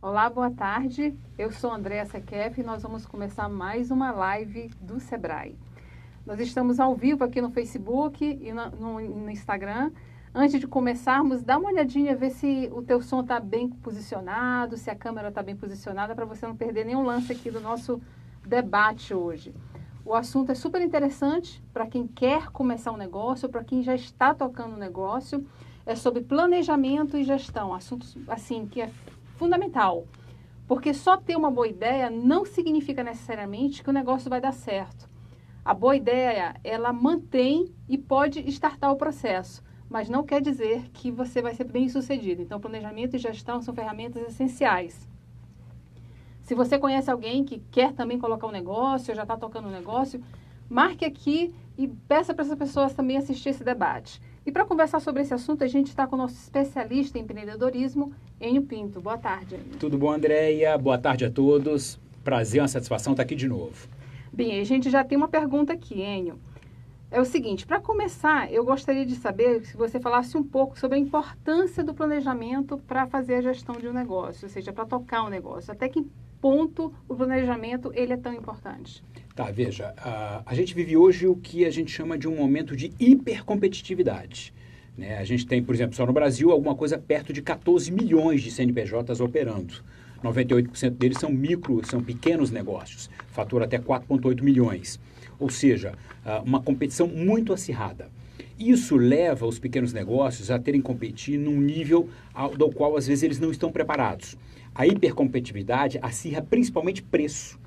Olá, boa tarde. Eu sou Andréa Sequef e nós vamos começar mais uma live do Sebrae. Nós estamos ao vivo aqui no Facebook e no Instagram. Antes de começarmos, dá uma olhadinha, ver se o teu som está bem posicionado, se a câmera está bem posicionada, para você não perder nenhum lance aqui do nosso debate hoje. O assunto é super interessante para quem quer começar um negócio, para quem já está tocando um negócio. É sobre planejamento e gestão, assunto assim que é fundamental, porque só ter uma boa ideia não significa necessariamente que o negócio vai dar certo. A boa ideia, ela mantém e pode startar o processo, mas não quer dizer que você vai ser bem sucedido. Então, planejamento e gestão são ferramentas essenciais. Se você conhece alguém que quer também colocar um negócio, já está tocando um negócio, marque aqui e peça para essas pessoas também assistir esse debate. E para conversar sobre esse assunto, a gente está com o nosso especialista em empreendedorismo, Enio Pinto. Boa tarde, Enio. Tudo bom, Andréia? Boa tarde a todos. Prazer, uma satisfação estar aqui de novo. Bem, a gente já tem uma pergunta aqui, Enio. É o seguinte, para começar, eu gostaria de saber se você falasse um pouco sobre a importância do planejamento para fazer a gestão de um negócio, ou seja, para tocar um negócio. Até que ponto o planejamento ele é tão importante? Tá, veja, a gente vive hoje o que a gente chama de um momento de hipercompetitividade. Né? A gente tem, por exemplo, só no Brasil, alguma coisa perto de 14 milhões de CNPJs operando. 98% deles são pequenos negócios, fatura até 4,8 milhões. Ou seja, uma competição muito acirrada. Isso leva os pequenos negócios a terem que competir num nível do qual, às vezes, eles não estão preparados. A hipercompetitividade acirra principalmente preço.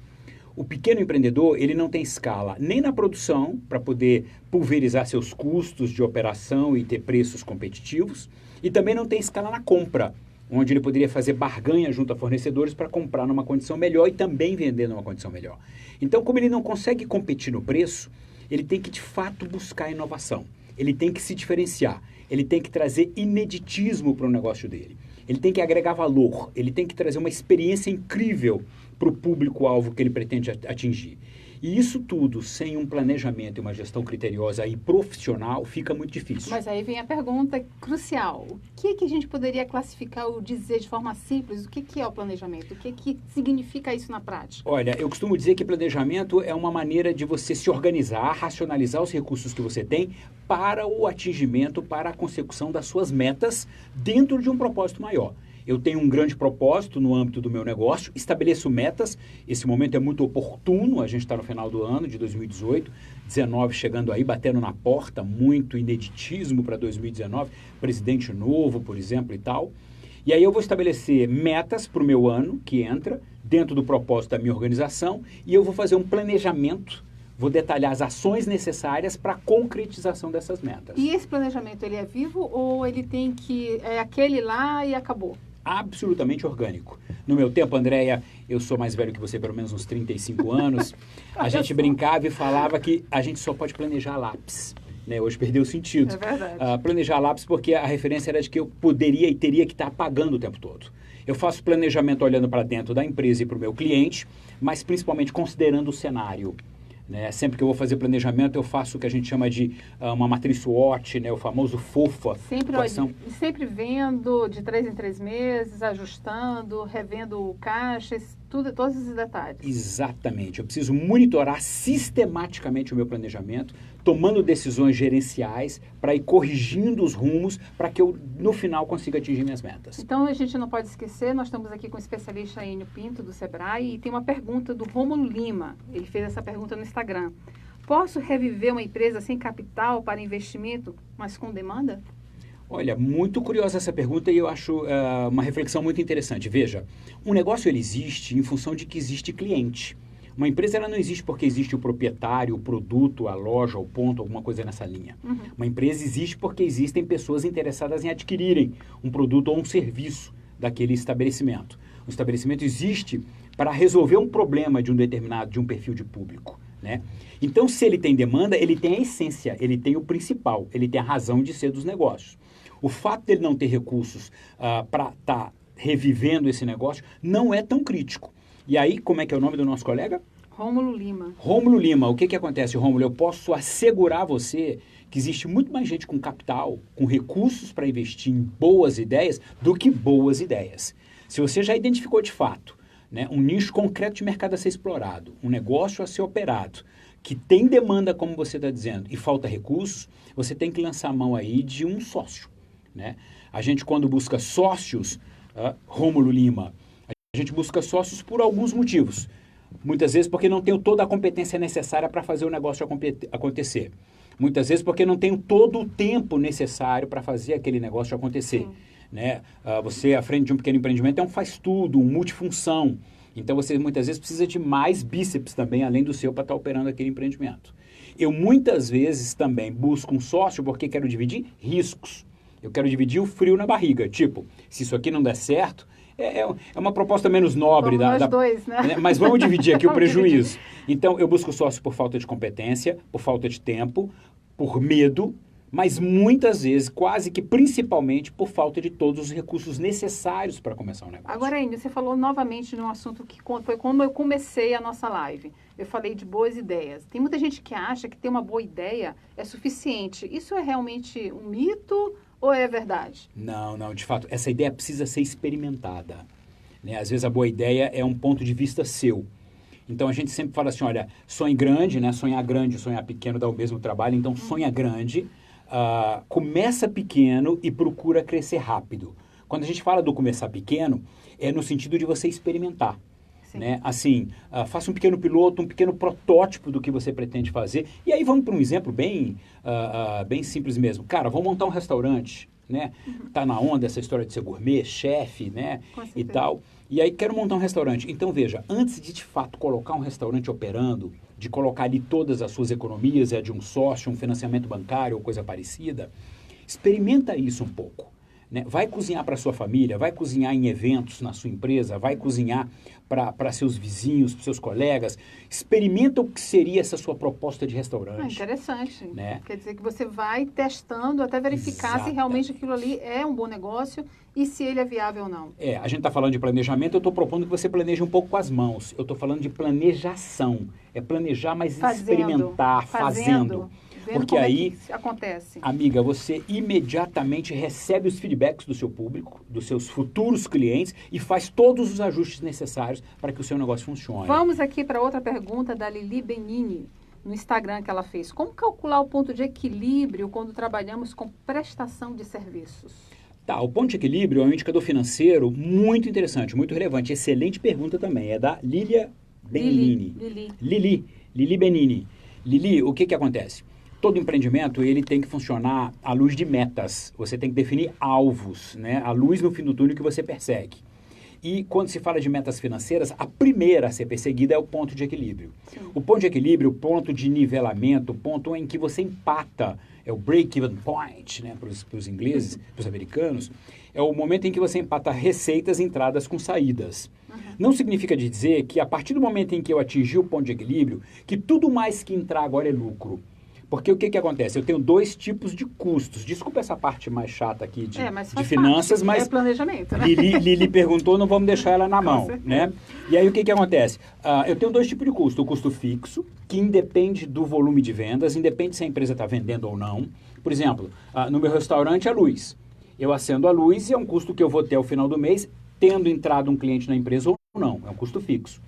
O pequeno empreendedor, ele não tem escala nem na produção, para poder pulverizar seus custos de operação e ter preços competitivos, e também não tem escala na compra, onde ele poderia fazer barganha junto a fornecedores para comprar numa condição melhor e também vender numa condição melhor. Então, como ele não consegue competir no preço, ele tem que, de fato, buscar inovação. Ele tem que se diferenciar. Ele tem que trazer ineditismo para o negócio dele. Ele tem que agregar valor. Ele tem que trazer uma experiência incrível para o público-alvo que ele pretende atingir. E isso tudo, sem um planejamento e uma gestão criteriosa e profissional, fica muito difícil. Mas aí vem a pergunta crucial. O que a gente poderia classificar ou dizer de forma simples? O que é o planejamento? O que significa isso na prática? Olha, eu costumo dizer que planejamento é uma maneira de você se organizar, racionalizar os recursos que você tem para o atingimento, para a consecução das suas metas dentro de um propósito maior. Eu tenho um grande propósito no âmbito do meu negócio, estabeleço metas, esse momento é muito oportuno, a gente está no final do ano de 2018, 19 chegando aí, batendo na porta, muito ineditismo para 2019, presidente novo, por exemplo, e tal. E aí eu vou estabelecer metas para o meu ano, que entra, dentro do propósito da minha organização, e eu vou fazer um planejamento, vou detalhar as ações necessárias para a concretização dessas metas. E esse planejamento, ele é vivo ou ele tem que, é aquele lá e acabou? Absolutamente orgânico. No meu tempo, Andréia, eu sou mais velho que você, pelo menos uns 35 anos, a gente brincava e falava que a gente só pode planejar a lápis. Né? Hoje perdeu o sentido. É verdade. Planejar a lápis porque a referência era de que eu poderia e teria que estar apagando o tempo todo. Eu faço planejamento olhando para dentro da empresa e para o meu cliente, mas principalmente considerando o cenário. Né? Sempre que eu vou fazer planejamento, eu faço o que a gente chama de uma matriz SWOT, né? O famoso FOFA. Sempre vendo de 3 em 3 meses, ajustando, revendo o caixa, todos esses detalhes. Exatamente. Eu preciso monitorar sistematicamente o meu planejamento, tomando decisões gerenciais para ir corrigindo os rumos para que eu, no final, consiga atingir minhas metas. Então, a gente não pode esquecer, nós estamos aqui com o especialista Enio Pinto, do Sebrae, e tem uma pergunta do Rômulo Lima. Ele fez essa pergunta no Instagram. Posso reviver uma empresa sem capital para investimento, mas com demanda? Olha, muito curiosa essa pergunta e eu acho uma reflexão muito interessante. Veja, um negócio ele existe em função de que existe cliente. Uma empresa ela não existe porque existe o proprietário, o produto, a loja, o ponto, alguma coisa nessa linha. Uhum. Uma empresa existe porque existem pessoas interessadas em adquirirem um produto ou um serviço daquele estabelecimento. O estabelecimento existe para resolver um problema de um perfil de público. Né? Então, se ele tem demanda, ele tem a essência, ele tem o principal, ele tem a razão de ser dos negócios. O fato dele não ter recursos para estar revivendo esse negócio não é tão crítico. E aí, como é que é o nome do nosso colega? Rômulo Lima. Rômulo Lima. O que acontece, Rômulo? Eu posso assegurar a você que existe muito mais gente com capital, com recursos para investir em boas ideias, do que boas ideias. Se você já identificou de fato, né, um nicho concreto de mercado a ser explorado, um negócio a ser operado, que tem demanda, como você está dizendo, e falta recursos, você tem que lançar a mão aí de um sócio, né? A gente, quando busca sócios, Rômulo Lima, a gente busca sócios por alguns motivos. Muitas vezes porque não tenho toda a competência necessária para fazer o negócio acontecer. Muitas vezes porque não tenho todo o tempo necessário para fazer aquele negócio acontecer. Né? Você, à frente de um pequeno empreendimento, é um faz-tudo, um multifunção. Então, você muitas vezes precisa de mais bíceps também, além do seu, para estar operando aquele empreendimento. Eu, muitas vezes, também busco um sócio porque quero dividir riscos. Eu quero dividir o frio na barriga. Tipo, se isso aqui não der certo, é uma proposta menos nobre. Nós dois, né? Mas vamos dividir aqui o prejuízo. Então, eu busco sócio por falta de competência, por falta de tempo, por medo, mas muitas vezes, quase que principalmente, por falta de todos os recursos necessários para começar um negócio. Agora, Índio, você falou novamente de um assunto que foi quando eu comecei a nossa live. Eu falei de boas ideias. Tem muita gente que acha que ter uma boa ideia é suficiente. Isso é realmente um mito ou é verdade? Não, de fato, essa ideia precisa ser experimentada. Né? Às vezes a boa ideia é um ponto de vista seu. Então a gente sempre fala assim, olha, sonhe grande, né? Sonhar grande e sonhar pequeno dá o mesmo trabalho, então sonha grande. Começa pequeno e procura crescer rápido. Quando a gente fala do começar pequeno, é no sentido de você experimentar. Né? Assim, faça um pequeno piloto, um pequeno protótipo do que você pretende fazer. E aí vamos para um exemplo bem simples mesmo. Cara, vamos montar um restaurante, né? Tá na onda essa história de ser gourmet, chefe, né? E tal. E aí quero montar um restaurante. Então veja, antes de fato colocar um restaurante operando, de colocar ali todas as suas economias, de um sócio, um financiamento bancário ou coisa parecida, experimenta isso um pouco. Né? Vai cozinhar para sua família, vai cozinhar em eventos na sua empresa, vai cozinhar para seus vizinhos, para seus colegas. Experimenta o que seria essa sua proposta de restaurante. Interessante. Né? Quer dizer que você vai testando até verificar se realmente aquilo ali é um bom negócio e se ele é viável ou não. A gente está falando de planejamento, eu estou propondo que você planeje um pouco com as mãos. Eu estou falando de planejação. É planejar, mas experimentar, fazendo. Porque aí, acontece. Amiga, você imediatamente recebe os feedbacks do seu público, dos seus futuros clientes e faz todos os ajustes necessários para que o seu negócio funcione. Vamos aqui para outra pergunta da Lili Benini, no Instagram que ela fez. Como calcular o ponto de equilíbrio quando trabalhamos com prestação de serviços? Tá, o ponto de equilíbrio é um indicador financeiro muito interessante, muito relevante. Excelente pergunta também. É da Lilia Benini. Lili Benini. Lili, o que acontece? Todo empreendimento, ele tem que funcionar à luz de metas. Você tem que definir alvos, né? A luz no fim do túnel que você persegue. E quando se fala de metas financeiras, a primeira a ser perseguida é o ponto de equilíbrio. Sim. O ponto de equilíbrio, o ponto de nivelamento, o ponto em que você empata, é o break-even point, né? Para os ingleses, para os americanos, é o momento em que você empata receitas, entradas com saídas. Não significa dizer que a partir do momento em que eu atingi o ponto de equilíbrio, que tudo mais que entrar agora é lucro. Porque o que acontece? Eu tenho dois tipos de custos. Desculpa essa parte mais chata aqui de finanças, mas é planejamento, né? Lili perguntou, não vamos deixar ela na mão, né? E aí o que acontece? Eu tenho dois tipos de custo. O custo fixo, que independe do volume de vendas, independe se a empresa está vendendo ou não. Por exemplo, no meu restaurante, a luz. Eu acendo a luz e é um custo que eu vou ter ao final do mês, tendo entrado um cliente na empresa ou não. É um custo fixo.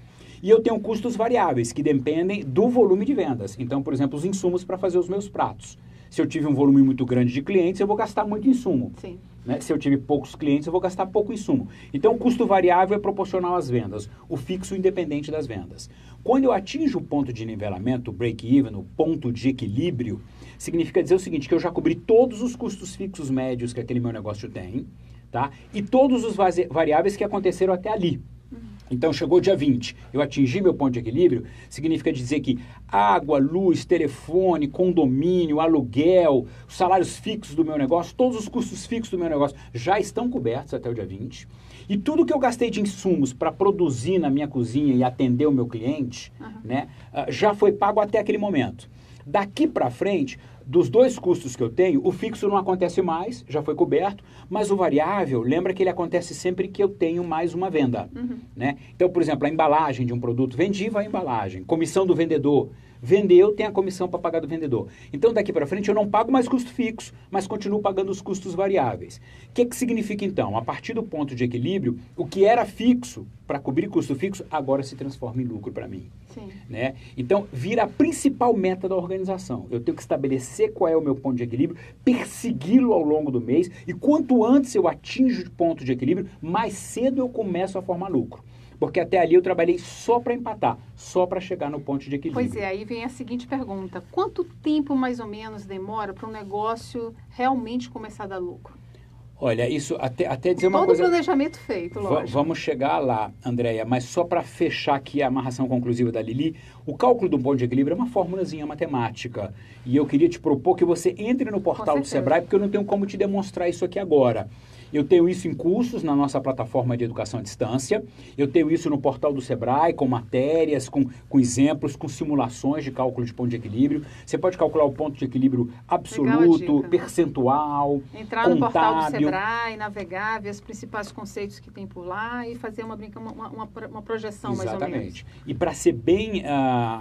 E eu tenho custos variáveis, que dependem do volume de vendas. Então, por exemplo, os insumos para fazer os meus pratos. Se eu tive um volume muito grande de clientes, eu vou gastar muito insumo. Sim. Né? Se eu tive poucos clientes, eu vou gastar pouco insumo. Então, o custo variável é proporcional às vendas. O fixo, independente das vendas. Quando eu atinjo o ponto de nivelamento, o break-even, o ponto de equilíbrio, significa dizer o seguinte, que eu já cobri todos os custos fixos médios que aquele meu negócio tem, tá? E todos os variáveis que aconteceram até ali. Então, chegou dia 20, eu atingi meu ponto de equilíbrio, significa dizer que água, luz, telefone, condomínio, aluguel, os salários fixos do meu negócio, todos os custos fixos do meu negócio já estão cobertos até o dia 20. E tudo que eu gastei de insumos para produzir na minha cozinha e atender o meu cliente, né, já foi pago até aquele momento. Daqui para frente, dos dois custos que eu tenho, o fixo não acontece mais, já foi coberto, mas o variável, lembra que ele acontece sempre que eu tenho mais uma venda. Né? Então, por exemplo, a embalagem de um produto, vendi, vai a embalagem. Comissão do vendedor, Vendeu, tem a comissão para pagar do vendedor. Então, daqui para frente, eu não pago mais custo fixo, mas continuo pagando os custos variáveis. O que significa, então? A partir do ponto de equilíbrio, o que era fixo, para cobrir custo fixo, agora se transforma em lucro para mim. Sim. Né? Então, vira a principal meta da organização. Eu tenho que estabelecer qual é o meu ponto de equilíbrio, persegui-lo ao longo do mês, e quanto antes eu atinjo o ponto de equilíbrio, mais cedo eu começo a formar lucro. Porque até ali eu trabalhei só para empatar, só para chegar no ponto de equilíbrio. Pois é, aí vem a seguinte pergunta. Quanto tempo mais ou menos demora para um negócio realmente começar a dar lucro? Olha, isso até dizer uma Todo coisa... Todo o planejamento feito, lógico. Vamos chegar lá, Andréia, mas só para fechar aqui a amarração conclusiva da Lili, o cálculo do ponto de equilíbrio é uma formulazinha matemática. E eu queria te propor que você entre no portal do Sebrae, porque eu não tenho como te demonstrar isso aqui agora. Eu tenho isso em cursos na nossa plataforma de educação à distância. Eu tenho isso no portal do Sebrae, com matérias, com exemplos, com simulações de cálculo de ponto de equilíbrio. Você pode calcular o ponto de equilíbrio absoluto, percentual, entrar no portal do Sebrae, navegar, ver os principais conceitos que tem por lá e fazer uma projeção. Exatamente. Mais ou menos. E para ser bem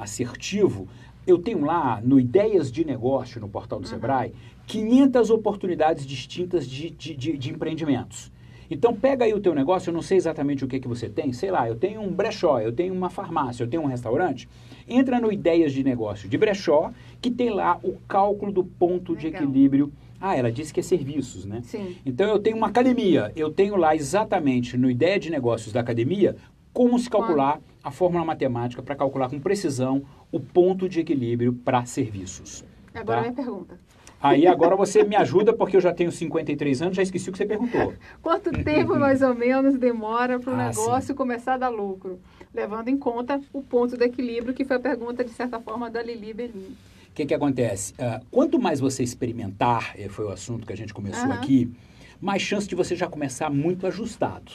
assertivo, eu tenho lá no Ideias de Negócio, no portal do Sebrae, 500 oportunidades distintas de empreendimentos. Então, pega aí o teu negócio, eu não sei exatamente o que você tem, sei lá, eu tenho um brechó, eu tenho uma farmácia, eu tenho um restaurante. Entra no Ideias de Negócio de brechó, que tem lá o cálculo do ponto de equilíbrio. Ah, ela disse que é serviços, né? Sim. Então, eu tenho uma academia, eu tenho lá exatamente no Ideia de Negócios da academia, como se calcular a fórmula matemática para calcular com precisão o ponto de equilíbrio para serviços. Agora minha pergunta. Aí agora você me ajuda, porque eu já tenho 53 anos, já esqueci o que você perguntou. Quanto tempo mais ou menos demora para o negócio começar a dar lucro? Levando em conta o ponto de equilíbrio, que foi a pergunta, de certa forma, da Lili Belin. O que acontece? Quanto mais você experimentar, foi o assunto que a gente começou aqui, mais chance de você já começar muito ajustado.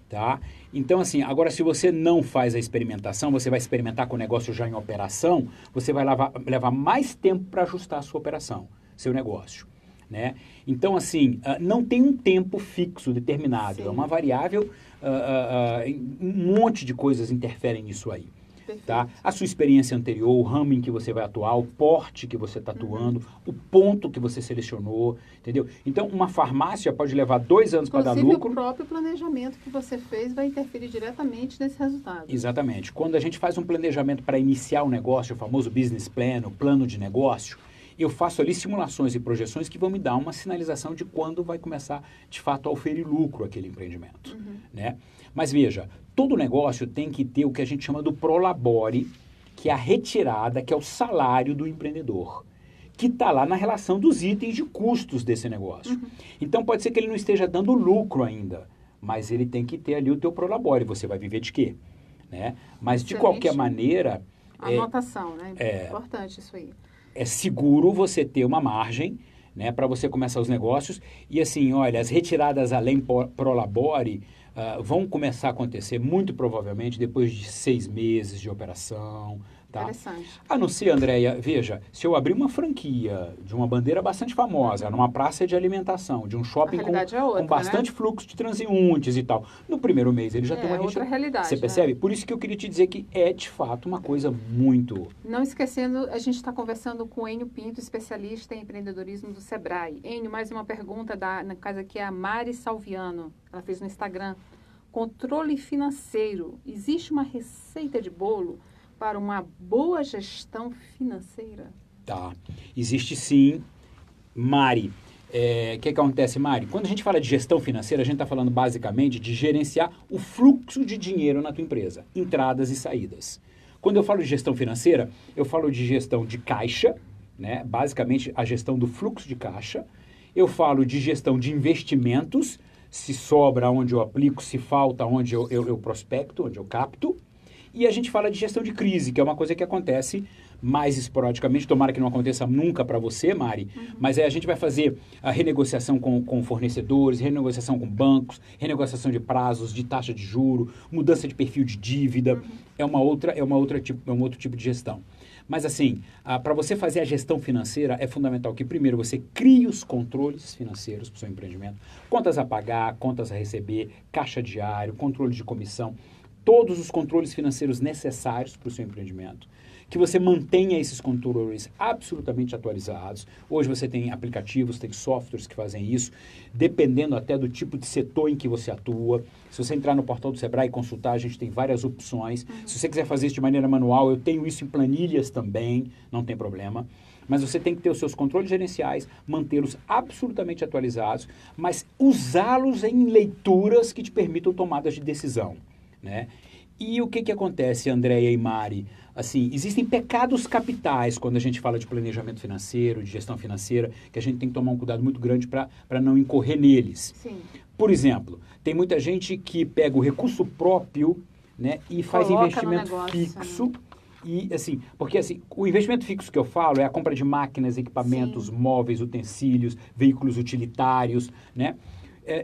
Tá? Então, assim, agora se você não faz a experimentação, você vai experimentar com o negócio já em operação, você vai levar mais tempo para ajustar a sua operação, seu negócio. Né? Então, assim, não tem um tempo fixo, determinado. Sim. É uma variável, um monte de coisas interferem nisso aí. Tá? A sua experiência anterior, o ramo em que você vai atuar, o porte que você está atuando, o ponto que você selecionou, entendeu? Então, uma farmácia pode levar 2 anos para dar lucro. Inclusive, o próprio planejamento que você fez vai interferir diretamente nesse resultado. Exatamente. Quando a gente faz um planejamento para iniciar o negócio, o famoso business plan, o plano de negócio, eu faço ali simulações e projeções que vão me dar uma sinalização de quando vai começar, de fato, a oferir lucro aquele empreendimento. Né? Mas veja, todo negócio tem que ter o que a gente chama do prolabore, que é a retirada, que é o salário do empreendedor, que está lá na relação dos itens de custos desse negócio. Então, pode ser que ele não esteja dando lucro ainda, mas ele tem que ter ali o teu prolabore. Você vai viver de quê? Né? Mas, de qualquer maneira... Anotação, né? Importante isso aí. É seguro você ter uma margem, né, para você começar os negócios. E assim, olha, as retiradas além prolabore vão começar a acontecer muito provavelmente depois de 6 meses de operação. Tá? Interessante. A não ser, Andréia, veja, se eu abrir uma franquia de uma bandeira bastante famosa, numa praça de alimentação, de um shopping com bastante fluxo de transeuntes e tal, no primeiro mês ele já tem uma outra realidade. Você percebe? Por isso que eu queria te dizer que é, de fato, uma coisa muito... Não esquecendo, a gente está conversando com o Enio Pinto, especialista em empreendedorismo do Sebrae. Enio, mais uma pergunta na casa aqui, é a Mari Salviano. Ela fez no Instagram. Controle financeiro. Existe uma receita de bolo para uma boa gestão financeira? Tá. Existe sim, Mari. O que acontece, Mari? Quando a gente fala de gestão financeira, a gente está falando basicamente de gerenciar o fluxo de dinheiro na tua empresa, entradas e saídas. Quando eu falo de gestão financeira, eu falo de gestão de caixa, né? Basicamente a gestão do fluxo de caixa. Eu falo de gestão de investimentos, se sobra onde eu aplico, se falta onde eu prospecto, onde eu capto. E a gente fala de gestão de crise, que é uma coisa que acontece mais esporadicamente, tomara que não aconteça nunca para você, Mari, mas aí a gente vai fazer a renegociação com fornecedores, renegociação com bancos, renegociação de prazos, de taxa de juro, mudança de perfil de dívida, é um outro tipo de gestão. Mas assim, para você fazer a gestão financeira, é fundamental que primeiro você crie os controles financeiros para o seu empreendimento, contas a pagar, contas a receber, caixa diário, controle de comissão, todos os controles financeiros necessários para o seu empreendimento. que você mantenha esses controllers absolutamente atualizados. Hoje você tem aplicativos, tem softwares que fazem isso, dependendo até do tipo de setor em que você atua. Se você entrar no portal do Sebrae e consultar, a gente tem várias opções. Se você quiser fazer isso de maneira manual, eu tenho isso em planilhas também, não tem problema. Mas você tem que ter os seus controles gerenciais, mantê-los absolutamente atualizados, mas usá-los em leituras que te permitam tomadas de decisão, né? E o que acontece, Andréia e Mari? Assim, existem pecados capitais quando a gente fala de planejamento financeiro, de gestão financeira, que a gente tem que tomar um cuidado muito grande para não incorrer neles. Sim. Por exemplo, tem muita gente que pega o recurso próprio, né, e faz investimento fixo. Né? E, assim, porque assim, o investimento fixo que eu falo é a compra de máquinas, equipamentos, Sim. móveis, utensílios, veículos utilitários, né?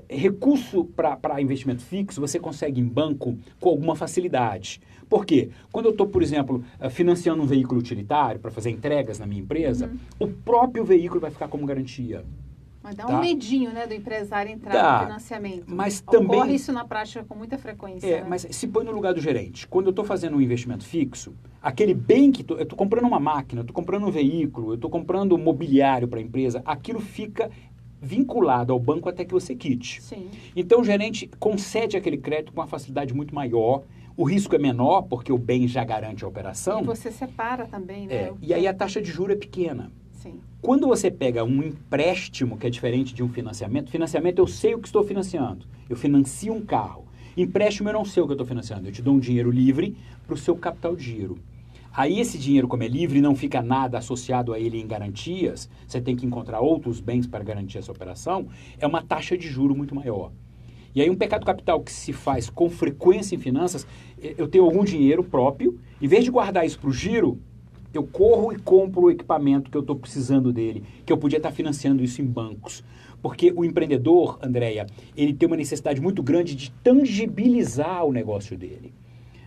Recurso para investimento fixo você consegue em banco com alguma facilidade. Por quê? Quando eu estou, por exemplo, financiando um veículo utilitário para fazer entregas na minha empresa, o próprio veículo vai ficar como garantia. Mas dá um medinho, né, do empresário entrar no financiamento. Mas também ocorre isso na prática com muita frequência. Né? Mas se põe no lugar do gerente. Quando eu estou fazendo um investimento fixo, aquele bem que eu estou comprando uma máquina, eu estou comprando um veículo, eu estou comprando mobiliário para a empresa, aquilo fica vinculado ao banco até que você quite. Sim. Então o gerente concede aquele crédito com uma facilidade muito maior. O risco é menor porque o bem já garante a operação. E você separa também, né? E aí a taxa de juros é pequena. Sim. Quando você pega um empréstimo, que é diferente de um financiamento eu sei o que estou financiando. Eu financio um carro. Empréstimo eu não sei o que eu estou financiando. Eu te dou um dinheiro livre para o seu capital de giro. Aí esse dinheiro, como é livre, não fica nada associado a ele em garantias, você tem que encontrar outros bens para garantir essa operação, é uma taxa de juro muito maior. E aí um pecado capital que se faz com frequência em finanças, eu tenho algum dinheiro próprio, em vez de guardar isso para o giro, eu corro e compro o equipamento que eu estou precisando dele, que eu podia estar financiando isso em bancos. Porque o empreendedor, Andréia, ele tem uma necessidade muito grande de tangibilizar o negócio dele.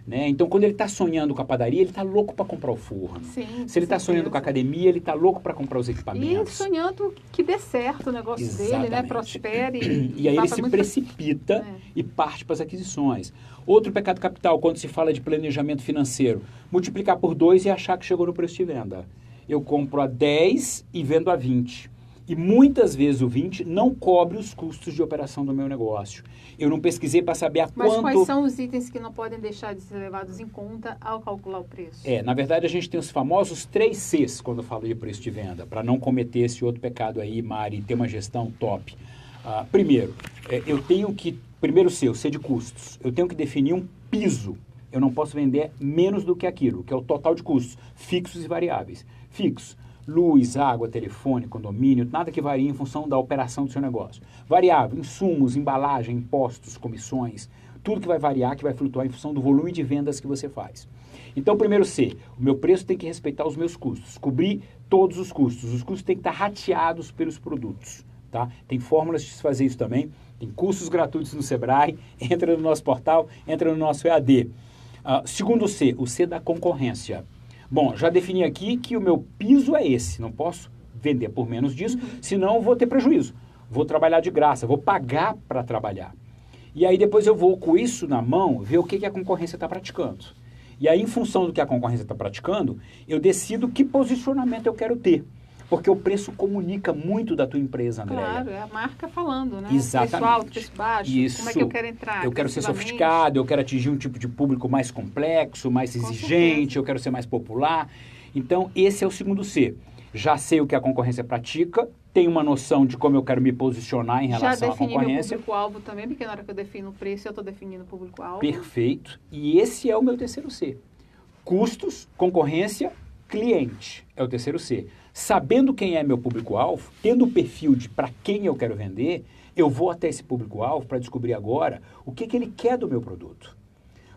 Né? Então, quando ele está sonhando com a padaria, ele está louco para comprar o forno. Sim, se ele está sonhando com a academia, ele está louco para comprar os equipamentos. E sonhando que dê certo o negócio Exatamente. dele, né? Prospere. E aí ele se precipita e parte para as aquisições. Outro pecado capital, quando se fala de planejamento financeiro, multiplicar por 2 e achar que chegou no preço de venda. Eu compro a 10 e vendo a 20. E muitas vezes o 20 não cobre os custos de operação do meu negócio. Eu não pesquisei para saber a quanto... Mas quais são os itens que não podem deixar de ser levados em conta ao calcular o preço? Na verdade a gente tem os famosos 3 Cs quando eu falo de preço de venda, para não cometer esse outro pecado aí, Mari, ter uma gestão top. Primeiro, eu tenho que... Primeiro C, o C de custos. Eu tenho que definir um piso. Eu não posso vender menos do que aquilo, que é o total de custos, fixos e variáveis. Fixos. Luz, água, telefone, condomínio, nada que varie em função da operação do seu negócio. Variável, insumos, embalagem, impostos, comissões, tudo que vai variar, que vai flutuar em função do volume de vendas que você faz. Então, primeiro C, o meu preço tem que respeitar os meus custos, cobrir todos os custos têm que estar rateados pelos produtos, tá? Tem fórmulas de se fazer isso também, tem cursos gratuitos no Sebrae, entra no nosso portal, entra no nosso EAD. Segundo C, o C da concorrência. Bom, já defini aqui que o meu piso é esse, não posso vender por menos disso, senão eu vou ter prejuízo. Vou trabalhar de graça, vou pagar para trabalhar. E aí depois eu vou com isso na mão ver o que a concorrência está praticando. E aí em função do que a concorrência está praticando, eu decido que posicionamento eu quero ter. Porque o preço comunica muito da tua empresa, Andréia. Claro, é a marca falando, né? Exatamente. Preço alto, preço baixo, Isso. como é que eu quero entrar? Eu quero ser sofisticado, eu quero atingir um tipo de público mais complexo, mais exigente, eu quero ser mais popular. Então, esse é o segundo C. Já sei o que a concorrência pratica, tenho uma noção de como eu quero me posicionar em relação à concorrência. Já defini meu público-alvo também, porque na hora que eu defino o preço, eu estou definindo o público-alvo. Perfeito. E esse é o meu terceiro C. Custos, concorrência, cliente. É o terceiro C. Sabendo quem é meu público-alvo, tendo o perfil de para quem eu quero vender, eu vou até esse público-alvo para descobrir agora o que ele quer do meu produto.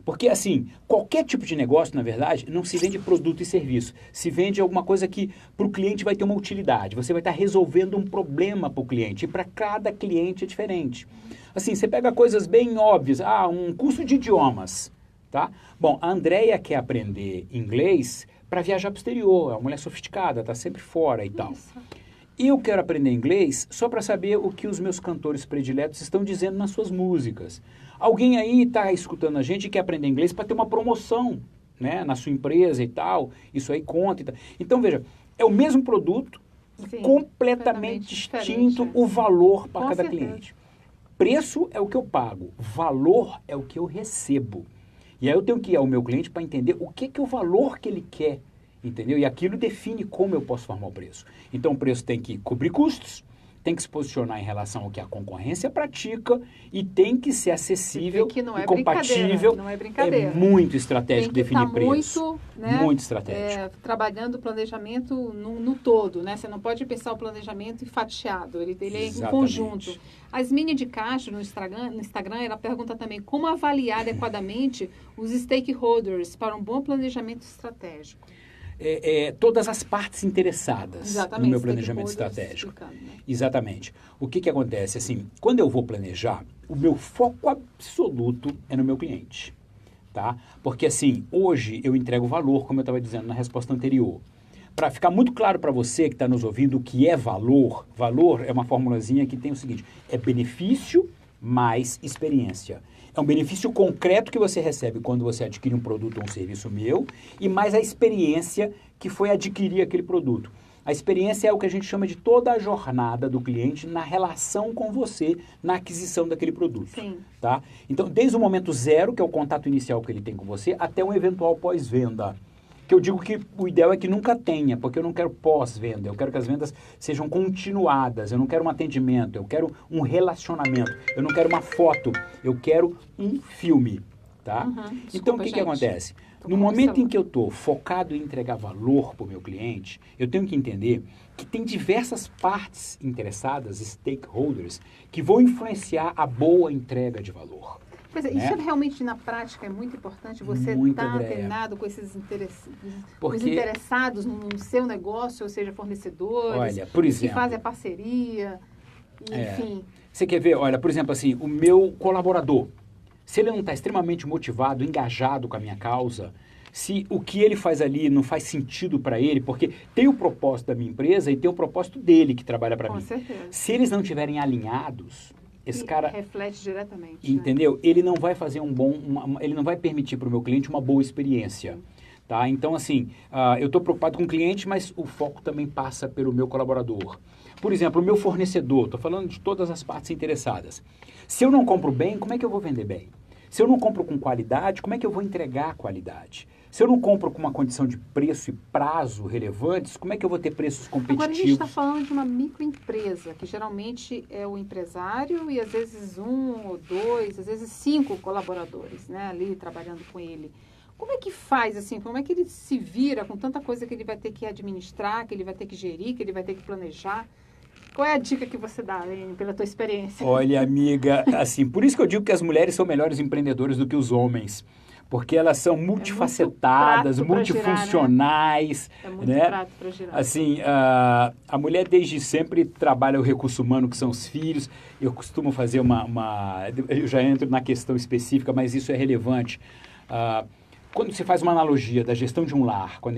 Porque, assim, qualquer tipo de negócio, na verdade, não se vende produto e serviço. Se vende alguma coisa que para o cliente vai ter uma utilidade. Você vai estar resolvendo um problema para o cliente. E para cada cliente é diferente. Assim, você pega coisas bem óbvias. Um curso de idiomas, tá? Bom, a Andréia quer aprender inglês para viajar para o exterior, é uma mulher sofisticada, está sempre fora e tal. Eu quero aprender inglês só para saber o que os meus cantores prediletos estão dizendo nas suas músicas. Alguém aí está escutando a gente e quer aprender inglês para ter uma promoção né, na sua empresa e tal, isso aí conta e tal. Então, veja, é o mesmo produto, Sim, completamente distinto o valor para cada cliente. Preço é o que eu pago, valor é o que eu recebo. E aí eu tenho que ir ao meu cliente para entender o que é o valor que ele quer, entendeu? E aquilo define como eu posso formar o preço. Então o preço tem que cobrir custos, tem que se posicionar em relação ao que a concorrência pratica e tem que ser acessível e compatível. Não é brincadeira. É muito estratégico tem que definir preço. Muito, né, muito estratégico. Trabalhando o planejamento no todo, né? Você não pode pensar o planejamento fatiado, ele é em conjunto. As mini de caixa no Instagram, ela pergunta também como avaliar adequadamente os stakeholders para um bom planejamento estratégico. Todas as partes interessadas no meu planejamento estratégico. Né? Exatamente. O que acontece? Assim, quando eu vou planejar, o meu foco absoluto é no meu cliente. Tá? Porque assim, hoje eu entrego valor, como eu estava dizendo na resposta anterior. Para ficar muito claro para você que está nos ouvindo o que é valor, valor é uma formulazinha que tem o seguinte, é benefício mais experiência. É um benefício concreto que você recebe quando você adquire um produto ou um serviço meu e mais a experiência que foi adquirir aquele produto. A experiência é o que a gente chama de toda a jornada do cliente na relação com você, na aquisição daquele produto. Sim. Tá? Então, desde o momento zero, que é o contato inicial que ele tem com você, até um eventual pós-venda. Que eu digo que o ideal é que nunca tenha, porque eu não quero pós-venda, eu quero que as vendas sejam continuadas, eu não quero um atendimento, eu quero um relacionamento, eu não quero uma foto, eu quero um filme, tá? Então, o que acontece? No momento em que eu estou focado em entregar valor para o meu cliente, eu tenho que entender que tem diversas partes interessadas, stakeholders, que vão influenciar a boa entrega de valor. Pois é, isso realmente na prática é muito importante, você estar antenado com esses os interessados no seu negócio, ou seja, fornecedores, olha, por exemplo, que fazem a parceria, enfim. Você quer ver, olha, por exemplo, assim, o meu colaborador, se ele não está extremamente motivado, engajado com a minha causa, se o que ele faz ali não faz sentido para ele, porque tem o propósito da minha empresa e tem o propósito dele que trabalha para mim. Com certeza. Se eles não estiverem alinhados, esse cara reflete diretamente. Entendeu? Né? Ele não vai fazer ele não vai permitir para o meu cliente uma boa experiência. Tá? Então, assim, eu estou preocupado com o cliente, mas o foco também passa pelo meu colaborador. Por exemplo, o meu fornecedor, estou falando de todas as partes interessadas. Se eu não compro bem, como é que eu vou vender bem? Se eu não compro com qualidade, como é que eu vou entregar qualidade? Se eu não compro com uma condição de preço e prazo relevantes, como é que eu vou ter preços competitivos? Agora a gente está falando de uma microempresa, que geralmente é o empresário e às vezes 1 ou 2, às vezes 5 colaboradores, né, ali trabalhando com ele. Como é que faz, assim, como é que ele se vira com tanta coisa que ele vai ter que administrar, que ele vai ter que gerir, que ele vai ter que planejar? Qual é a dica que você dá, Aline, pela tua experiência? Olha, amiga, assim, por isso que eu digo que as mulheres são melhores empreendedores do que os homens. Porque elas são multifacetadas, multifuncionais. Girar, né? É muito prato para girar. Assim, a mulher desde sempre trabalha o recurso humano, que são os filhos. Eu costumo fazer eu já entro na questão específica, mas isso é relevante. Quando se faz uma analogia da gestão de um lar com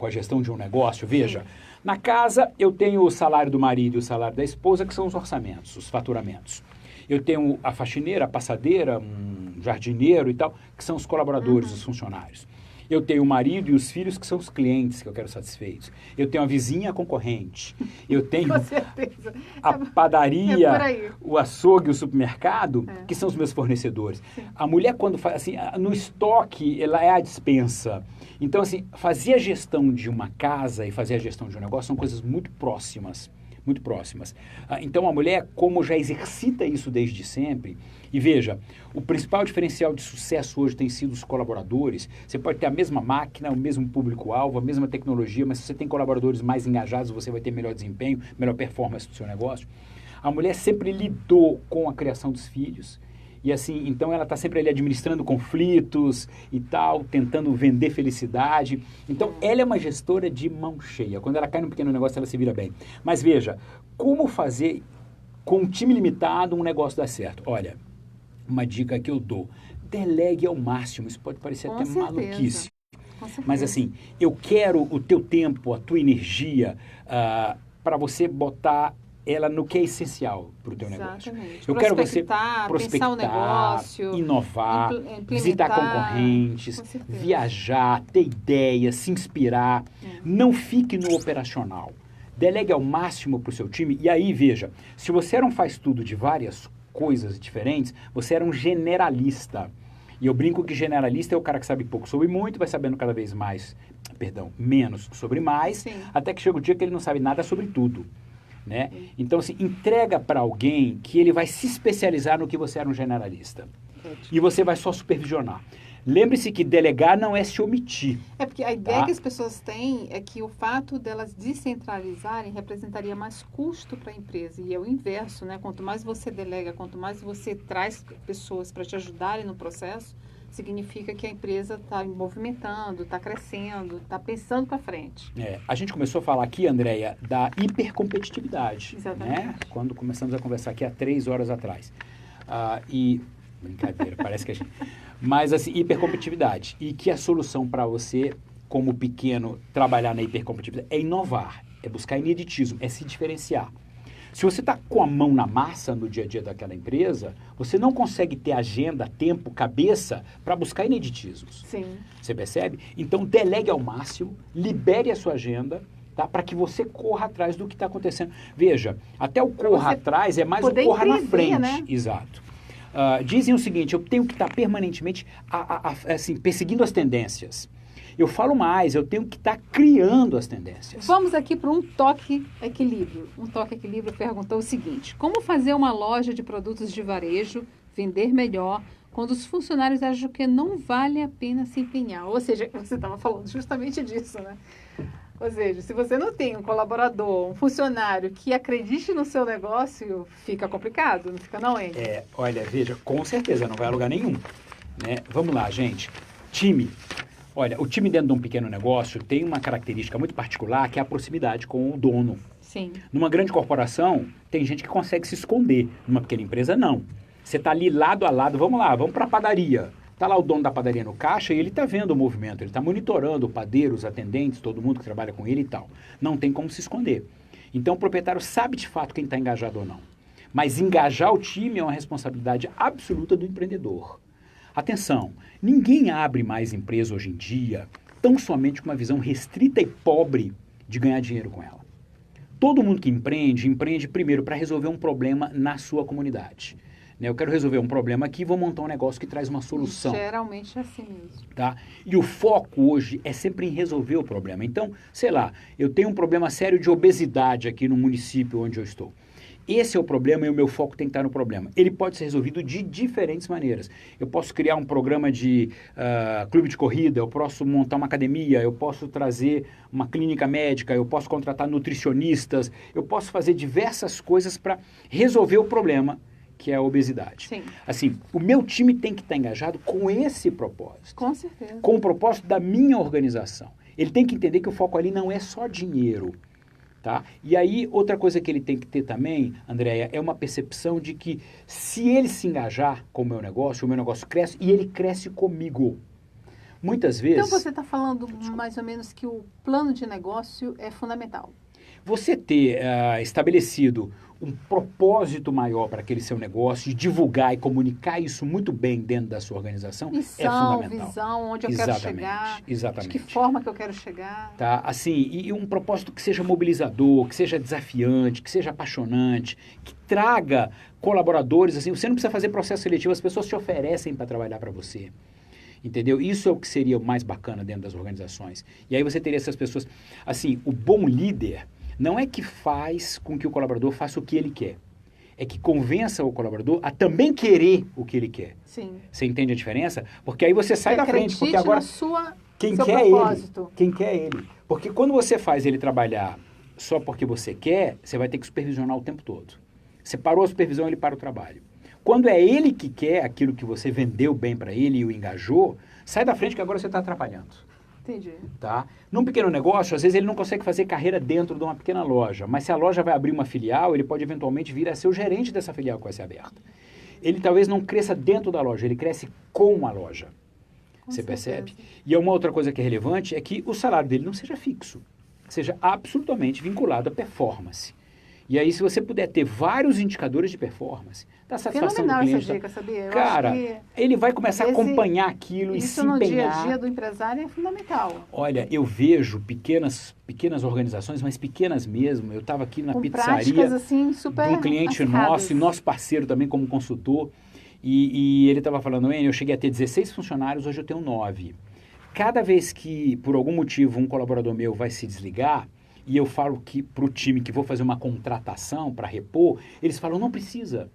a gestão de um negócio, veja, na casa eu tenho o salário do marido e o salário da esposa, que são os orçamentos, os faturamentos. Eu tenho a faxineira, a passadeira, um jardineiro e tal, que são os colaboradores, os funcionários. Eu tenho o marido e os filhos, que são os clientes que eu quero satisfeitos. Eu tenho a vizinha concorrente. Eu tenho a padaria, o açougue, o supermercado, que são os meus fornecedores. Sim. A mulher, quando faz, assim, no estoque, ela é a dispensa. Então, assim, fazer a gestão de uma casa e fazer a gestão de um negócio são coisas muito próximas. Muito próximas. Então, a mulher, como já exercita isso desde sempre, e veja, o principal diferencial de sucesso hoje tem sido os colaboradores. Você pode ter a mesma máquina, o mesmo público-alvo, a mesma tecnologia, mas se você tem colaboradores mais engajados, você vai ter melhor desempenho, melhor performance do seu negócio. A mulher sempre lidou com a criação dos filhos. E assim, então ela está sempre ali administrando conflitos e tal, tentando vender felicidade. Então, ela é uma gestora de mão cheia. Quando ela cai num pequeno negócio, ela se vira bem. Mas veja, como fazer com um time limitado um negócio dar certo? Olha, uma dica que eu dou. Delegue ao máximo. Isso pode parecer até maluquice. Mas assim, eu quero o teu tempo, a tua energia para você botar ela no que é essencial para o teu negócio. Exatamente. Eu quero você Pensar o negócio, inovar, visitar concorrentes, viajar, ter ideias, se inspirar. Não fique no operacional. Delegue ao máximo para o seu time. E aí, veja, se você não faz tudo de várias coisas diferentes, você era um generalista. E eu brinco que generalista é o cara que sabe pouco sobre muito, vai sabendo cada vez menos sobre mais, Sim. até que chega o dia que ele não sabe nada sobre tudo. Né? Então, assim, entrega para alguém que ele vai se especializar no que você era um generalista. E você vai só supervisionar. Lembre-se que delegar não é se omitir. É porque a ideia que as pessoas têm é que o fato delas descentralizarem representaria mais custo para a empresa. E é o inverso, né? Quanto mais você delega, quanto mais você traz pessoas para te ajudarem no processo, significa que a empresa está movimentando, está crescendo, está pensando para frente. A gente começou a falar aqui, Andréia, da hipercompetitividade. Exatamente. Né? Quando começamos a conversar aqui há 3 horas atrás. Brincadeira, parece que a gente... Mas, assim, hipercompetitividade. E que a solução para você, como pequeno, trabalhar na hipercompetitividade é inovar, é buscar ineditismo, é se diferenciar. Se você está com a mão na massa no dia a dia daquela empresa, você não consegue ter agenda, tempo, cabeça para buscar ineditismos. Sim. Você percebe? Então, delegue ao máximo, libere a sua agenda, tá? Para que você corra atrás do que está acontecendo. Veja, até o corra atrás é mais o corra na frente. Né? Exato. Dizem o seguinte, eu tenho que estar permanentemente assim, perseguindo as tendências. Eu falo mais, eu tenho que estar criando as tendências. Vamos aqui para um toque equilíbrio. Um toque equilíbrio perguntou o seguinte: como fazer uma loja de produtos de varejo vender melhor quando os funcionários acham que não vale a pena se empenhar? Ou seja, você estava falando justamente disso, né? Ou seja, se você não tem um colaborador, um funcionário que acredite no seu negócio, fica complicado, não fica não, hein? Olha, veja, com certeza não vai a lugar nenhum. Né? Vamos lá, gente. Time. Olha, o time dentro de um pequeno negócio tem uma característica muito particular, que é a proximidade com o dono. Sim. Numa grande corporação, tem gente que consegue se esconder. Numa pequena empresa, não. Você está ali lado a lado, vamos lá, vamos para a padaria. Está lá o dono da padaria no caixa e ele está vendo o movimento, ele está monitorando o padeiro, os atendentes, todo mundo que trabalha com ele e tal. Não tem como se esconder. Então o proprietário sabe de fato quem está engajado ou não. Mas engajar o time é uma responsabilidade absoluta do empreendedor. Atenção, ninguém abre mais empresa hoje em dia tão somente com uma visão restrita e pobre de ganhar dinheiro com ela. Todo mundo que empreende primeiro para resolver um problema na sua comunidade. Eu quero resolver um problema aqui, vou montar um negócio que traz uma solução. Geralmente é assim mesmo. Tá? E o foco hoje é sempre em resolver o problema. Então, sei lá, eu tenho um problema sério de obesidade aqui no município onde eu estou. Esse é o problema e o meu foco tem que estar no problema. Ele pode ser resolvido de diferentes maneiras. Eu posso criar um programa de clube de corrida, eu posso montar uma academia, eu posso trazer uma clínica médica, eu posso contratar nutricionistas, eu posso fazer diversas coisas para resolver o problema, que é a obesidade. Sim. Assim, o meu time tem que estar engajado com esse propósito. Com certeza. Com o propósito da minha organização. Ele tem que entender que o foco ali não é só dinheiro. Tá? E aí, outra coisa que ele tem que ter também, Andréia, é uma percepção de que se ele se engajar com o meu negócio cresce e ele cresce comigo. Muitas vezes... Então você está falando mais ou menos que o plano de negócio é fundamental. Você ter estabelecido um propósito maior para aquele seu negócio, e divulgar e comunicar isso muito bem dentro da sua organização, é fundamental. Visão, onde eu quero chegar, exatamente. de que forma que eu quero chegar. Tá? Assim, e um propósito que seja mobilizador, que seja desafiante, que seja apaixonante, que traga colaboradores. Assim, você não precisa fazer processo seletivo, as pessoas te oferecem para trabalhar para você. Entendeu? Isso é o que seria o mais bacana dentro das organizações. E aí você teria essas pessoas... Assim, o bom líder não é que faz com que o colaborador faça o que ele quer. É que convença o colaborador a também querer o que ele quer. Sim. Você entende a diferença? Porque aí você sai da frente. Porque agora quem quer ele. Quem quer ele. Porque quando você faz ele trabalhar só porque você quer, você vai ter que supervisionar o tempo todo. Você parou a supervisão, ele para o trabalho. Quando é ele que quer aquilo que você vendeu bem para ele e o engajou, sai da frente que agora você está atrapalhando. Entendi. Tá? Num pequeno negócio, às vezes ele não consegue fazer carreira dentro de uma pequena loja, mas se a loja vai abrir uma filial, ele pode eventualmente vir a ser o gerente dessa filial que vai ser aberta. Ele talvez não cresça dentro da loja, ele cresce com a loja. Você percebe? E uma outra coisa que é relevante é que o salário dele não seja fixo, seja absolutamente vinculado à performance. E aí, se você puder ter vários indicadores de performance, da satisfação do Fenomenal cliente... essa dica, sabia? Eu Cara, acho que ele vai começar a acompanhar aquilo e se isso no dia empenhar. a dia do empresário é fundamental. Olha, eu vejo pequenas organizações, mas pequenas mesmo. Eu estava aqui na Com pizzaria práticas, assim, super de um cliente acirradas. nosso, e nosso parceiro também como consultor, e ele estava falando, eu cheguei a ter 16 funcionários, hoje eu tenho 9. Cada vez que, por algum motivo, um colaborador meu vai se desligar, e eu falo para o time que vou fazer uma contratação para repor, eles falam, não precisa.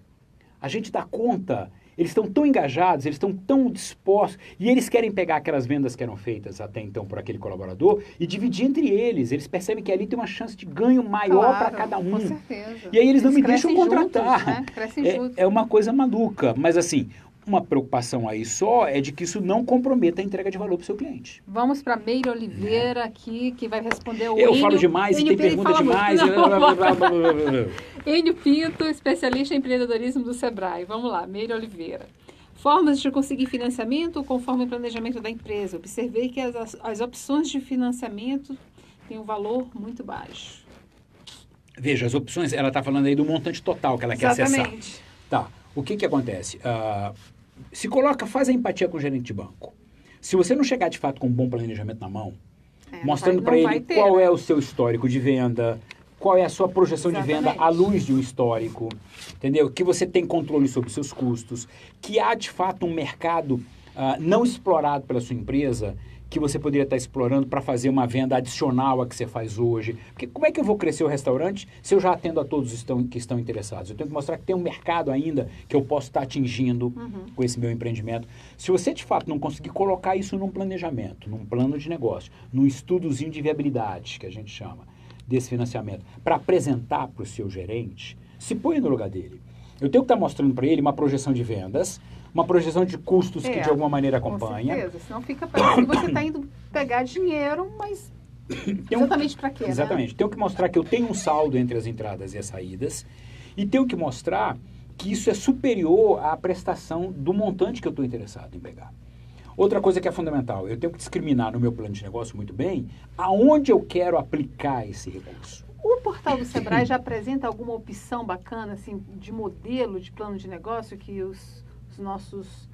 A gente dá conta, eles estão tão engajados, eles estão tão dispostos, e eles querem pegar aquelas vendas que eram feitas até então por aquele colaborador e dividir entre eles. Eles percebem que ali tem uma chance de ganho maior para cada um. Com certeza. E aí eles não me deixam contratar. Juntos, né? Crescem juntos. É uma coisa maluca, mas assim, uma preocupação aí só é de que isso não comprometa a entrega de valor para o seu cliente. Vamos para Meire Oliveira aqui, que vai responder o Eu Enio. falo demais e tem pergunta demais. Enio Pinto, especialista em empreendedorismo do Sebrae. Vamos lá, Meire Oliveira. Formas de conseguir financiamento conforme o planejamento da empresa. Observei que as opções de financiamento têm um valor muito baixo. Veja, as opções, ela está falando aí do montante total que ela quer acessar. Exatamente. Tá, o que acontece? Se coloca, faz a empatia com o gerente de banco. Se você não chegar de fato com um bom planejamento na mão, mostrando para ele qual é o seu histórico de venda, qual é a sua projeção de venda à luz de um histórico, entendeu? Que você tem controle sobre os seus custos, que há de fato um mercado não explorado pela sua empresa, que você poderia estar explorando para fazer uma venda adicional à que você faz hoje. Porque como é que eu vou crescer o restaurante se eu já atendo a todos que estão interessados? Eu tenho que mostrar que tem um mercado ainda que eu posso estar atingindo com esse meu empreendimento. Se você, de fato, não conseguir colocar isso num planejamento, num plano de negócio, num estudozinho de viabilidade, que a gente chama, desse financiamento, para apresentar para o seu gerente, se põe no lugar dele. Eu tenho que estar mostrando para ele uma projeção de vendas, uma projeção de custos que de alguma maneira acompanha. Com certeza, senão fica parecendo que você está indo pegar dinheiro, mas exatamente para quê? Exatamente. Né? Tenho que mostrar que eu tenho um saldo entre as entradas e as saídas e tenho que mostrar que isso é superior à prestação do montante que eu estou interessado em pegar. Outra coisa que é fundamental, eu tenho que discriminar no meu plano de negócio muito bem aonde eu quero aplicar esse recurso. O portal do Sebrae já apresenta alguma opção bacana, assim, de modelo de plano de negócio que os nossos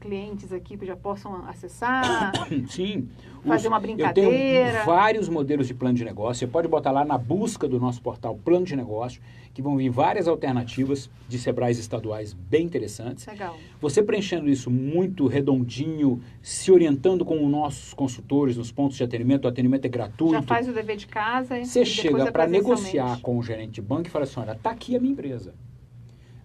clientes aqui já possam acessar? Sim. Fazer uma brincadeira? Eu tenho vários modelos de plano de negócio. Você pode botar lá na busca do nosso portal Plano de Negócio, que vão vir várias alternativas de Sebrais estaduais bem interessantes. Legal. Você preenchendo isso muito redondinho, se orientando com os nossos consultores nos pontos de atendimento, o atendimento é gratuito. Já faz o dever de casa. Você chega para negociar com o gerente de banco e fala assim, olha, está aqui a minha empresa.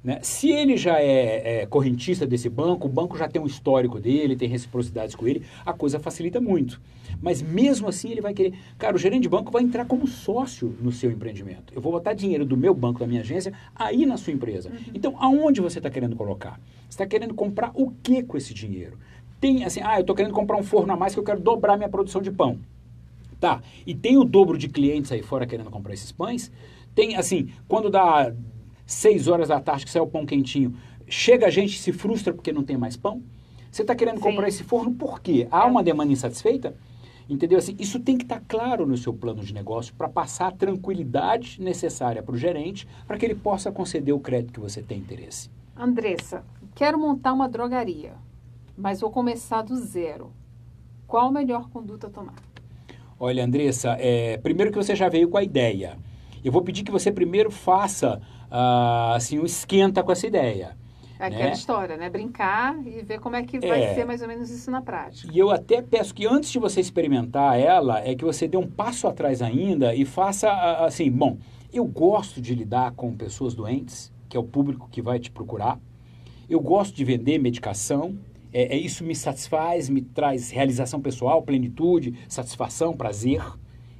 Né? Se ele já é correntista desse banco, o banco já tem um histórico dele, tem reciprocidades com ele, a coisa facilita muito. Mas mesmo assim ele vai querer... Cara, o gerente de banco vai entrar como sócio no seu empreendimento. Eu vou botar dinheiro do meu banco, da minha agência, aí na sua empresa. Então, aonde você está querendo colocar? Você está querendo comprar o que com esse dinheiro? Tem assim, eu estou querendo comprar um forno a mais que eu quero dobrar minha produção de pão. Tá, e tem o dobro de clientes aí fora querendo comprar esses pães. Tem, assim, quando dá 6 horas da tarde que sai o pão quentinho, chega a gente e se frustra porque não tem mais pão. Você está querendo comprar esse forno por quê? Há uma demanda insatisfeita? Entendeu? Assim, isso tem que estar claro no seu plano de negócio para passar a tranquilidade necessária para o gerente para que ele possa conceder o crédito que você tem interesse. Andressa, quero montar uma drogaria, mas vou começar do zero. Qual a melhor conduta a tomar? Olha, Andressa, primeiro que você já veio com a ideia. Eu vou pedir que você primeiro faça assim, um esquenta com essa ideia. É aquela história, né? Brincar e ver como é que vai ser mais ou menos isso na prática. E eu até peço que antes de você experimentar ela, que você dê um passo atrás ainda e faça assim, bom, eu gosto de lidar com pessoas doentes, que é o público que vai te procurar. Eu gosto de vender medicação. Isso me satisfaz, me traz realização pessoal, plenitude, satisfação, prazer.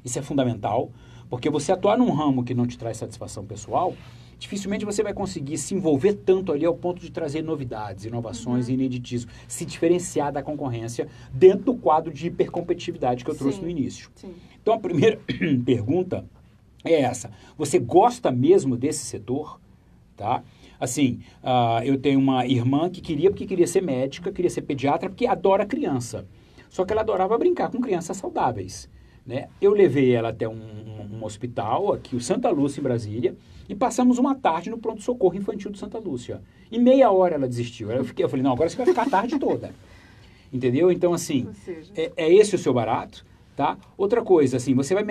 Isso é fundamental, porque você atuar num ramo que não te traz satisfação pessoal, dificilmente você vai conseguir se envolver tanto ali ao ponto de trazer novidades, inovações e ineditismo, se diferenciar da concorrência dentro do quadro de hipercompetitividade que eu trouxe no início. Sim. Então, a primeira pergunta é essa. Você gosta mesmo desse setor? Tá? Assim, eu tenho uma irmã que queria ser médica, queria ser pediatra, porque adora criança. Só que ela adorava brincar com crianças saudáveis. né? Eu levei ela até um hospital, aqui, o Santa Lúcia, em Brasília, e passamos uma tarde no pronto-socorro infantil do Santa Lúcia. Em meia hora ela desistiu. Eu falei, não, agora você vai ficar a tarde toda. Entendeu? Então, assim, é esse o seu barato, tá? Outra coisa, assim, você vai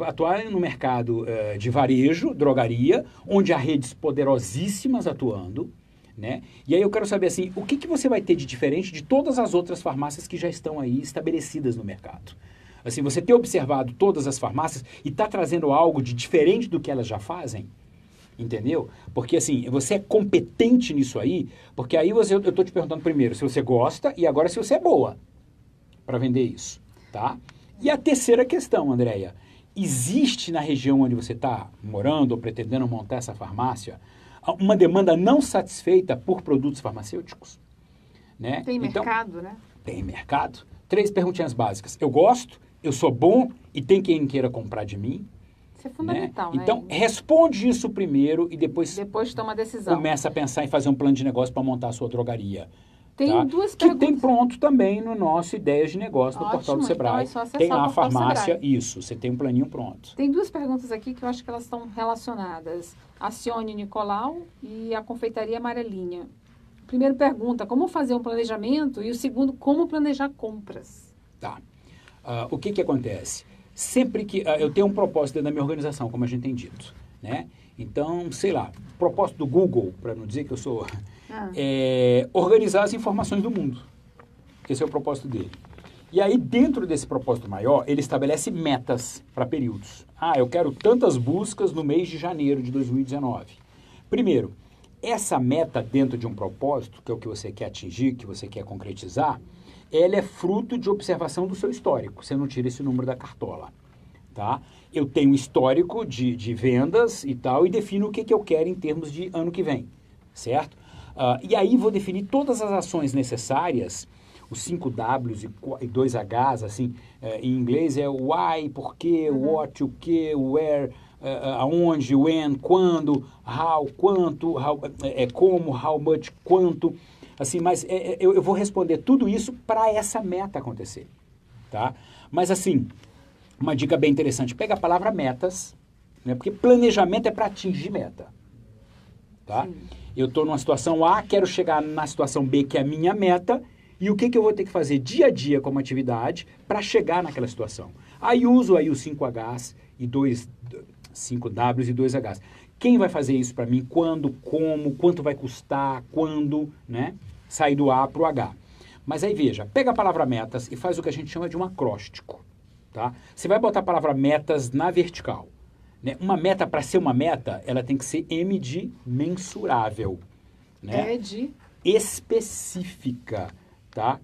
atuar no mercado de varejo, drogaria, onde há redes poderosíssimas atuando, né? E aí eu quero saber, assim, o que você vai ter de diferente de todas as outras farmácias que já estão aí estabelecidas no mercado? Assim, você ter observado todas as farmácias e está trazendo algo de diferente do que elas já fazem? Entendeu? Porque, assim, você é competente nisso aí, porque aí eu estou te perguntando primeiro se você gosta e agora se você é boa para vender isso, tá? E a terceira questão, Andréia, existe na região onde você está morando ou pretendendo montar essa farmácia uma demanda não satisfeita por produtos farmacêuticos? Né? Tem mercado, né? Tem mercado. 3 perguntinhas básicas. Eu gosto, eu sou bom e tem quem queira comprar de mim? Isso é fundamental, né? Então, responde isso primeiro e depois toma a decisão. Começa a pensar em fazer um plano de negócio para montar a sua drogaria. Tem tá? duas que perguntas. tem pronto também no nosso Ideias de Negócio, no portal do Sebrae. Então é só tem lá a o portal farmácia, Sebrae. isso, você tem um planinho pronto. Tem 2 perguntas aqui que eu acho que elas estão relacionadas. A Cione Nicolau e a Confeitaria Amarelinha. Primeiro pergunta, como fazer um planejamento? E o segundo, como planejar compras? Tá. O que acontece? Sempre que... eu tenho um propósito dentro da minha organização, como a gente tem dito, né? Então, sei lá, o propósito do Google, para não dizer que eu sou... é organizar as informações do mundo. Esse é o propósito dele. E aí, dentro desse propósito maior, ele estabelece metas para períodos. Eu quero tantas buscas no mês de janeiro de 2019. Primeiro, essa meta dentro de um propósito, que é o que você quer atingir, que você quer concretizar, ela é fruto de observação do seu histórico. Você não tira esse número da cartola, tá? Eu tenho um histórico de vendas e tal, e defino o que eu quero em termos de ano que vem, certo? E aí vou definir todas as ações necessárias, os 5 Ws e 2 Hs, assim, em inglês é why, porquê, what, o que, where, aonde, when, quando, how, quanto, como, how much, quanto, assim, mas eu vou responder tudo isso para essa meta acontecer, tá? Mas assim, uma dica bem interessante, pega a palavra metas, né, porque planejamento é para atingir meta, tá? Sim. Eu estou numa situação A, quero chegar na situação B, que é a minha meta, e o que eu vou ter que fazer dia a dia como atividade para chegar naquela situação. Aí uso aí os 5 Hs e 5 Ws e 2 Hs. Quem vai fazer isso para mim? Quando, como, quanto vai custar, quando, né? Sair do A para o H. Mas aí veja, pega a palavra metas e faz o que a gente chama de um acróstico, tá? Você vai botar a palavra metas na vertical, né? Uma meta, para ser uma meta, ela tem que ser M de mensurável, né? É de específica, tá?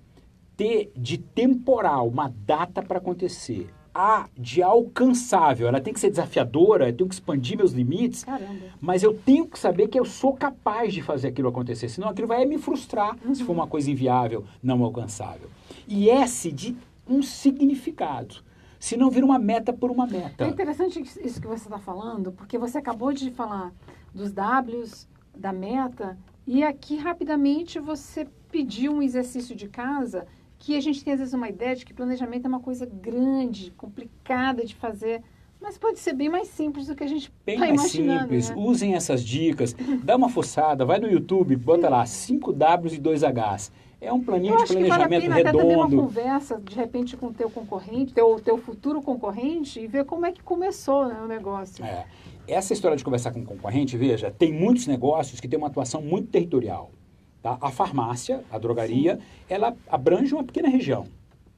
T de temporal, uma data para acontecer. A de alcançável, ela tem que ser desafiadora, eu tenho que expandir meus limites. Caramba. Mas eu tenho que saber que eu sou capaz de fazer aquilo acontecer, senão aquilo vai me frustrar se for uma coisa inviável, não alcançável. E S de um significado, senão vira uma meta por uma meta. É interessante isso que você está falando, porque você acabou de falar dos Ws, da meta, e aqui rapidamente você pediu um exercício de casa que a gente tem às vezes uma ideia de que planejamento é uma coisa grande, complicada de fazer, mas pode ser bem mais simples do que a gente está imaginando. Simples, né? Usem essas dicas, dá uma fuçada, vai no YouTube, bota lá 5 Ws e 2 Hs. É um planinho de planejamento redondo. redondo. Até também uma conversa, de repente, com o teu concorrente, teu futuro concorrente, e ver como é que começou, né, o negócio. Essa história de conversar com o concorrente, veja, tem muitos negócios que têm uma atuação muito territorial. Tá? A farmácia, a drogaria, ela abrange uma pequena região.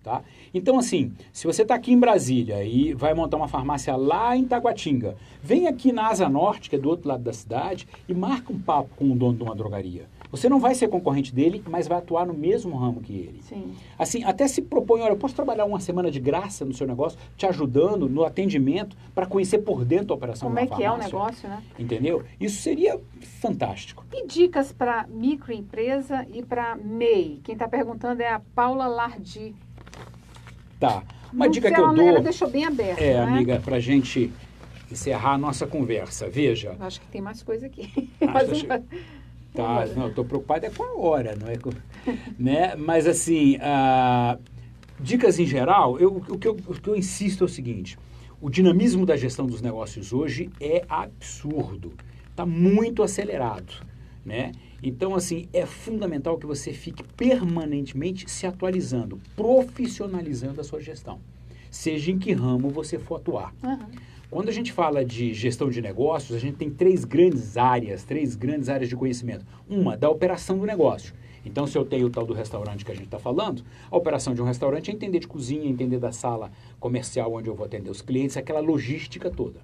Tá? Então, assim, se você está aqui em Brasília e vai montar uma farmácia lá em Taguatinga, vem aqui na Asa Norte, que é do outro lado da cidade, e marca um papo com o dono de uma drogaria. Você não vai ser concorrente dele, mas vai atuar no mesmo ramo que ele. Sim. Assim, até se propõe, olha, eu posso trabalhar uma semana de graça no seu negócio, te ajudando no atendimento para conhecer por dentro a operação como de uma farmácia. Como é que é o negócio, né? Entendeu? Isso seria fantástico. E dicas para microempresa e para MEI? Quem está perguntando é a Paula Lardi. Tá. Uma dica que eu dou... Ela deixou bem aberta, né? Amiga, para a gente encerrar a nossa conversa. Veja. Eu acho que tem mais coisa aqui. Tá, não, eu estou preocupado com a hora, não é? Né? Mas assim, dicas em geral, o que eu insisto é o seguinte, o dinamismo da gestão dos negócios hoje é absurdo, está muito acelerado, né? Então, assim, é fundamental que você fique permanentemente se atualizando, profissionalizando a sua gestão, seja em que ramo você for atuar. Uhum. Quando a gente fala de gestão de negócios, a gente tem três grandes áreas de conhecimento. Uma, da operação do negócio. Então, se eu tenho o tal do restaurante que a gente está falando, a operação de um restaurante é entender de cozinha, entender da sala comercial onde eu vou atender os clientes, aquela logística toda.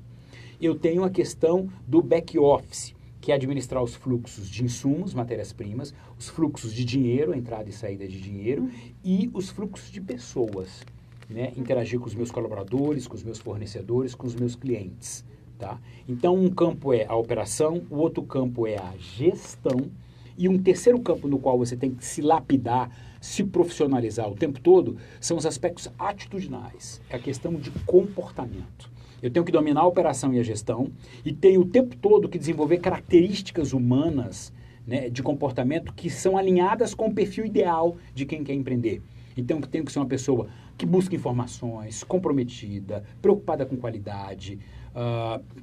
Eu tenho a questão do back office, que é administrar os fluxos de insumos, matérias-primas, os fluxos de dinheiro, entrada e saída de dinheiro, e os fluxos de pessoas. Né? Interagir com os meus colaboradores, com os meus fornecedores, com os meus clientes. Tá? Então, um campo é a operação, o outro campo é a gestão, e um terceiro campo no qual você tem que se lapidar, se profissionalizar o tempo todo, são os aspectos atitudinais, é a questão de comportamento. Eu tenho que dominar a operação e a gestão, e tenho o tempo todo que desenvolver características humanas, né, de comportamento que são alinhadas com o perfil ideal de quem quer empreender. Então, eu tenho que ser uma pessoa que busca informações, comprometida, preocupada com qualidade,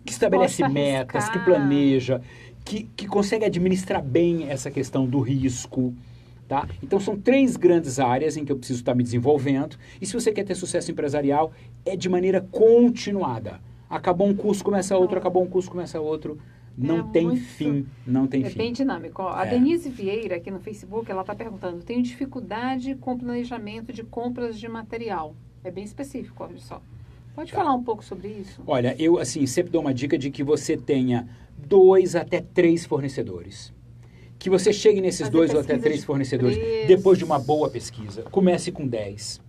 que estabelece metas, que planeja, que consegue administrar bem essa questão do risco. Tá? Então, são três grandes áreas em que eu preciso estar me desenvolvendo. E se você quer ter sucesso empresarial, é de maneira continuada. Acabou um curso, começa outro, acabou um curso, começa outro. Não tem fim, não tem fim. É bem dinâmico. Ó, a Denise Vieira, aqui no Facebook, ela está perguntando, tenho dificuldade com planejamento de compras de material. É bem específico, olha só. Pode falar um pouco sobre isso? Olha, eu assim, sempre dou uma dica de que você tenha 2 até 3 fornecedores. Que você chegue nesses 2 ou até 3 fornecedores depois de uma boa pesquisa. Comece com 10.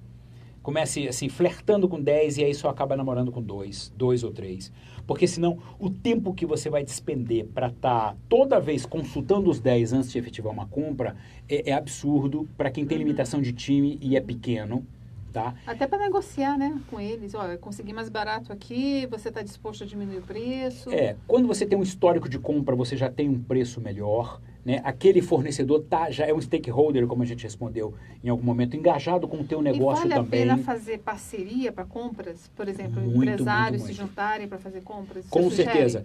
Comece, assim, flertando com 10 e aí só acaba namorando com 2 ou 3. Porque senão o tempo que você vai despender para estar toda vez consultando os 10 antes de efetivar uma compra é absurdo para quem tem limitação de time e é pequeno. Tá? Até para negociar, né, com eles. Olha, consegui mais barato aqui, você está disposto a diminuir o preço? Quando você tem um histórico de compra, você já tem um preço melhor, né? Aquele fornecedor já é um stakeholder, como a gente respondeu em algum momento, engajado com o teu negócio também. E vale a pena fazer parceria para compras? Por exemplo, empresários se juntarem para fazer compras? Com certeza.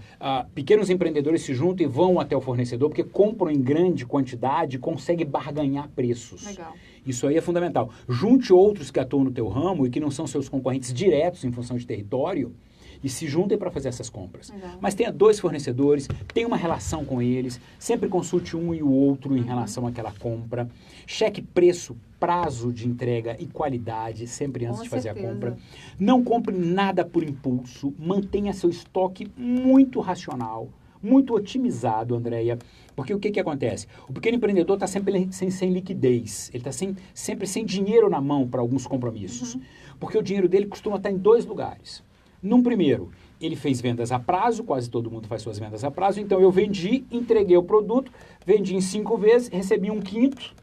Pequenos empreendedores se juntam e vão até o fornecedor, porque compram em grande quantidade e conseguem barganhar preços. Legal. Isso aí é fundamental. Junte outros que atuam no teu ramo e que não são seus concorrentes diretos em função de território e se juntem para fazer essas compras. Legal. Mas tenha 2 fornecedores, tenha uma relação com eles, sempre consulte um e o outro em relação àquela compra. Cheque preço, prazo de entrega e qualidade sempre antes de fazer a compra. Não compre nada por impulso, mantenha seu estoque muito racional, muito otimizado, Andréia. Porque o que acontece? O pequeno empreendedor está sempre sem liquidez, ele está sempre sem dinheiro na mão para alguns compromissos. Porque o dinheiro dele costuma estar em 2 lugares. Num primeiro, ele fez vendas a prazo, quase todo mundo faz suas vendas a prazo, então eu vendi, entreguei o produto, vendi em 5 vezes, recebi 1/5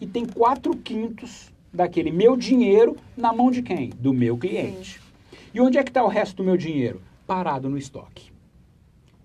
e tem 4/5 daquele meu dinheiro na mão de quem? Do meu cliente. Sim. E onde é que está o resto do meu dinheiro? Parado no estoque.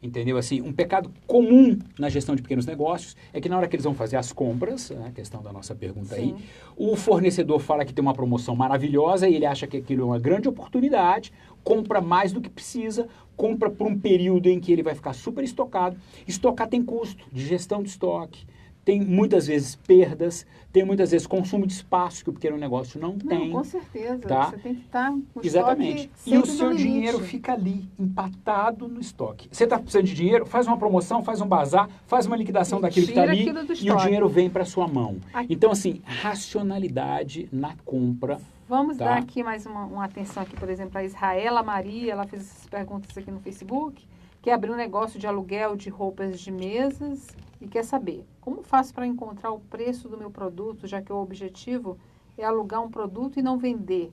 Entendeu? Assim, um pecado comum na gestão de pequenos negócios é que na hora que eles vão fazer as compras, né, a questão da nossa pergunta aí, o fornecedor fala que tem uma promoção maravilhosa e ele acha que aquilo é uma grande oportunidade, compra mais do que precisa, compra por um período em que ele vai ficar super estocado. Estocar tem custo de gestão de estoque, tem muitas vezes perdas, tem muitas vezes consumo de espaço que o pequeno negócio não tem. Com certeza. Tá? Você tem que estar com o Exatamente. E o seu dinheiro fica ali, empatado no estoque. Você está precisando de dinheiro? Faz uma promoção, faz um bazar, faz uma liquidação daquilo que está ali e o dinheiro vem para sua mão. Então, assim, racionalidade na compra. Vamos dar aqui mais uma atenção aqui, por exemplo, a Israela Maria, ela fez essas perguntas aqui no Facebook, que abriu um negócio de aluguel de roupas de mesas e quer saber, como faço para encontrar o preço do meu produto, já que o objetivo é alugar um produto e não vender,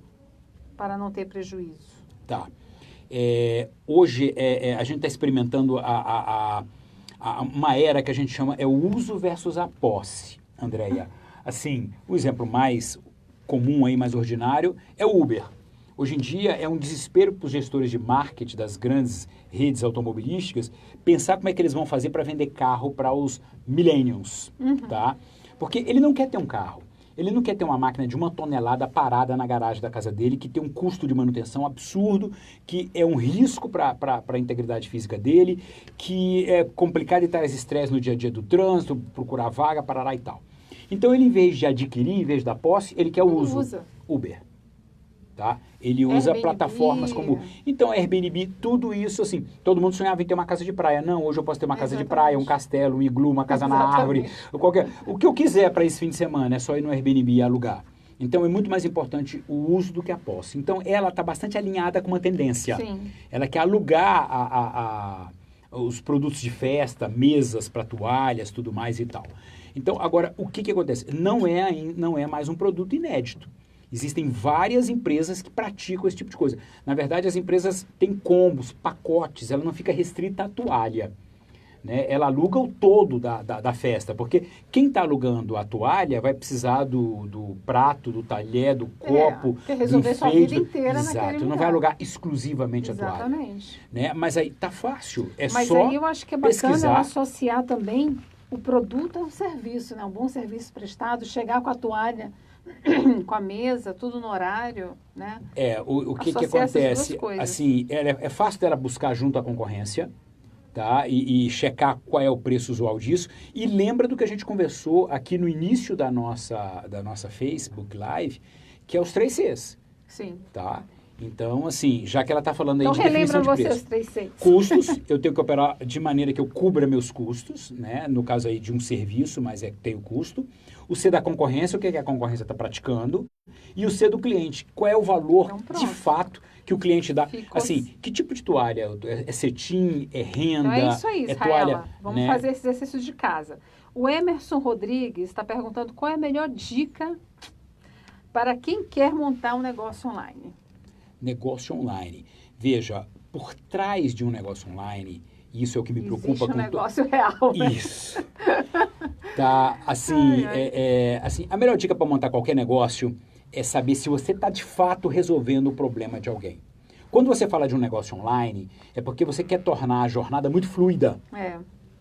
para não ter prejuízo? Tá. Hoje a gente está experimentando uma era que a gente chama o uso versus a posse, Andréia. Assim, o exemplo mais comum aí, mais ordinário, é o Uber. Hoje em dia é um desespero para os gestores de marketing das grandes redes automobilísticas pensar como é que eles vão fazer para vender carro para os millennials, tá? Porque ele não quer ter um carro. Ele não quer ter uma máquina de 1 tonelada parada na garagem da casa dele, que tem um custo de manutenção absurdo, que é um risco para a integridade física dele, que é complicado e traz estresse no dia a dia do trânsito, procurar vaga, parará e tal. Então, ele, em vez de adquirir, em vez da posse, ele quer o uso. Uber. Tá? Ele usa Airbnb. plataformas como... Então, Airbnb, tudo isso, assim, todo mundo sonhava em ter uma casa de praia. Não, hoje eu posso ter uma casa de praia, um castelo, um iglu, uma casa na árvore, o que eu quiser para esse fim de semana, é só ir no Airbnb e alugar. Então, é muito mais importante o uso do que a posse. Então, ela está bastante alinhada com uma tendência. Sim. Ela quer alugar os produtos de festa, mesas para toalhas, tudo mais e tal. Então, agora, o que acontece? Não é mais um produto inédito. Existem várias empresas que praticam esse tipo de coisa. Na verdade, as empresas têm combos, pacotes, ela não fica restrita à toalha. Né? Ela aluga o todo da festa, porque quem está alugando a toalha vai precisar do prato, do talher, do copo, quer resolver do sua enfeite. vida inteira naquele Exato, não lugar. vai alugar exclusivamente a toalha. Exatamente. Né? Mas aí tá fácil, Mas só aí eu acho que é bacana pesquisar. ela associar também o produto ao serviço, né? Um bom serviço prestado, chegar com a toalha, com a mesa, tudo no horário, né? O que Associar essas duas acontece? coisas. Assim, é fácil dela buscar junto à concorrência, tá? E checar qual é o preço usual disso. E lembra do que a gente conversou aqui no início da nossa Facebook Live, que é os 3 Cs, Sim. tá? Então, assim, já que ela está falando aí Então de definição relembra de você preço. os 3 Cs. Custos, eu tenho que operar de maneira que eu cubra meus custos, né? No caso aí de um serviço, mas tem o custo. O C da concorrência, o que a concorrência está praticando. E o C do cliente, qual é o valor Então, pronto. de fato que o cliente dá. Ficou Assim, que tipo de toalha? É cetim? É renda? Então é isso aí, é Israela. toalha, Vamos né? fazer esse exercício de casa. O Emerson Rodrigues está perguntando qual é a melhor dica para quem quer montar um negócio online. Negócio online. Veja, por trás de um negócio online, isso é o que me preocupa Existe um com negócio real, né? Isso. Tá, assim, assim, a melhor dica para montar qualquer negócio é saber se você está de fato resolvendo o problema de alguém. Quando você fala de um negócio online, é porque você quer tornar a jornada muito fluida.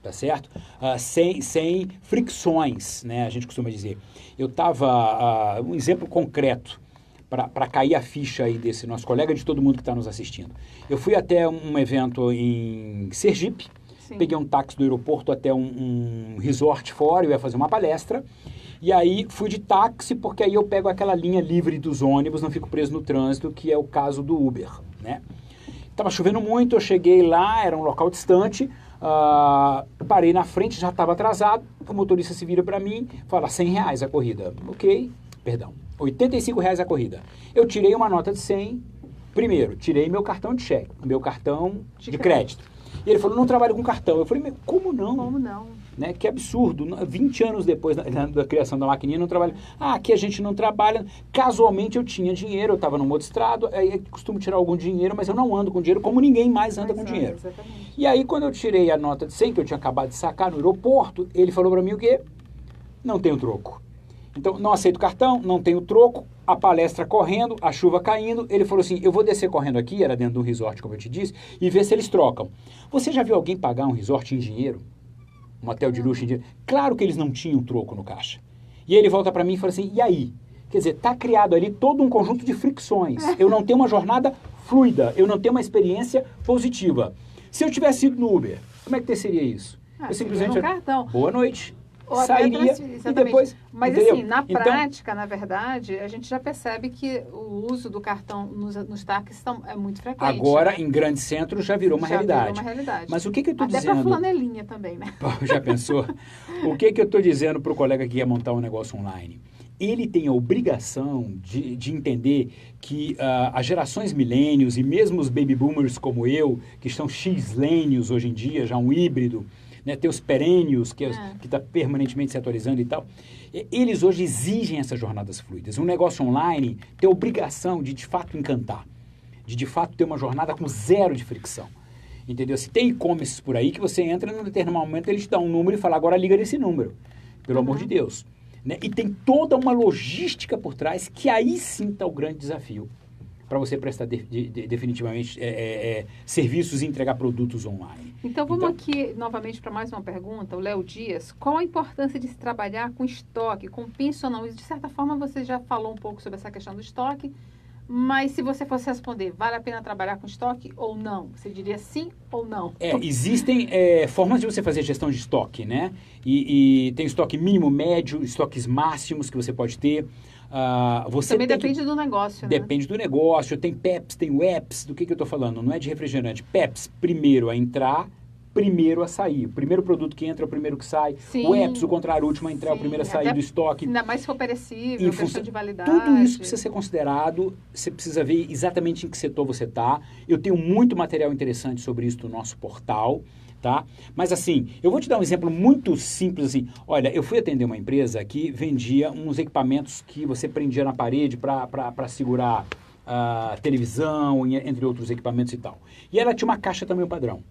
Tá certo? Sem fricções, né? A gente costuma dizer. Eu estava, um exemplo concreto, para cair a ficha aí desse nosso colega, de todo mundo que está nos assistindo. Eu fui até um evento em Sergipe, Sim. Peguei um táxi do aeroporto até um resort fora, eu ia fazer uma palestra, e aí fui de táxi, porque aí eu pego aquela linha livre dos ônibus, não fico preso no trânsito, que é o caso do Uber, né? Tava chovendo muito, eu cheguei lá, era um local distante, parei na frente, já estava atrasado, o motorista se vira para mim, fala R$100 a corrida. Ok, perdão, R$85 a corrida. Eu tirei uma nota de 100, primeiro, tirei meu cartão de cheque, meu cartão de crédito. E ele falou, não trabalho com cartão. Eu falei, como não? Como não? Né? Que absurdo. 20 anos depois da criação da maquininha, não trabalho. Aqui a gente não trabalha. Casualmente eu tinha dinheiro, eu estava num outro estrado, aí eu costumo tirar algum dinheiro, mas eu não ando com dinheiro, como ninguém mais anda com dinheiro. Exatamente. E aí, quando eu tirei a nota de 100, que eu tinha acabado de sacar no aeroporto, ele falou para mim o quê? Não tenho troco. Então, não aceito cartão, não tenho troco, a palestra correndo, a chuva caindo. Ele falou assim, eu vou descer correndo aqui, era dentro de um resort, como eu te disse, e ver se eles trocam. Você já viu alguém pagar um resort em dinheiro? Um hotel de luxo em dinheiro? Claro que eles não tinham troco no caixa. E aí ele volta para mim e fala assim, e aí? Quer dizer, está criado ali todo um conjunto de fricções. Eu não tenho uma jornada fluida, eu não tenho uma experiência positiva. Se eu tivesse ido no Uber, como é que seria isso? Eu simplesmente... cartão. Boa noite. Ou Sairia e depois... Mas entendeu? assim, na Então, prática, na verdade, a gente já percebe que o uso do cartão nos táxis é muito frequente. agora, né? em grandes centros, já virou uma realidade. Virou uma realidade. Mas o que eu estou Até dizendo... para flanelinha também, né? Já pensou? O que eu estou dizendo para o colega que quer montar um negócio online? Ele tem a obrigação de entender que as gerações milênios e mesmo os baby boomers como eu, que estão x-lênios hoje em dia, já um híbrido, né, tem os perênios, que está permanentemente se atualizando e tal, eles hoje exigem essas jornadas fluidas. Um negócio online tem a obrigação de fato encantar, de fato ter uma jornada com zero de fricção. Entendeu? Se tem e-commerce por aí que você entra, num determinado momento ele te dá um número e fala, agora liga nesse número, pelo amor de Deus. Né? E tem toda uma logística por trás que aí sim está o grande desafio. para você prestar definitivamente serviços e entregar produtos online. Então, vamos aqui novamente para mais uma pergunta. O Léo Dias, qual a importância de se trabalhar com estoque? Compensa ou não? De certa forma, você já falou um pouco sobre essa questão do estoque, mas se você fosse responder, vale a pena trabalhar com estoque ou não? Você diria sim ou não? Existem formas de você fazer gestão de estoque, né? E tem estoque mínimo, médio, estoques máximos que você pode ter. Também depende do negócio, né? Depende do negócio. Tem PEPs, tem WEPs. Do que eu estou falando? Não é de refrigerante. PEPs, primeiro a entrar, primeiro a sair. O primeiro produto que entra é o primeiro que sai. Sim, O WEPs, o contrário, o último a entrar, o primeiro a sair do estoque. Ainda mais se for perecível, questão de validade. Tudo isso precisa ser considerado. Você precisa ver exatamente em que setor você está. Eu tenho muito material interessante sobre isso no nosso portal. Tá? Mas assim, eu vou te dar um exemplo muito simples assim. Olha, eu fui atender uma empresa que vendia uns equipamentos que você prendia na parede para segurar televisão, entre outros equipamentos e tal. E ela tinha uma caixa também padrão.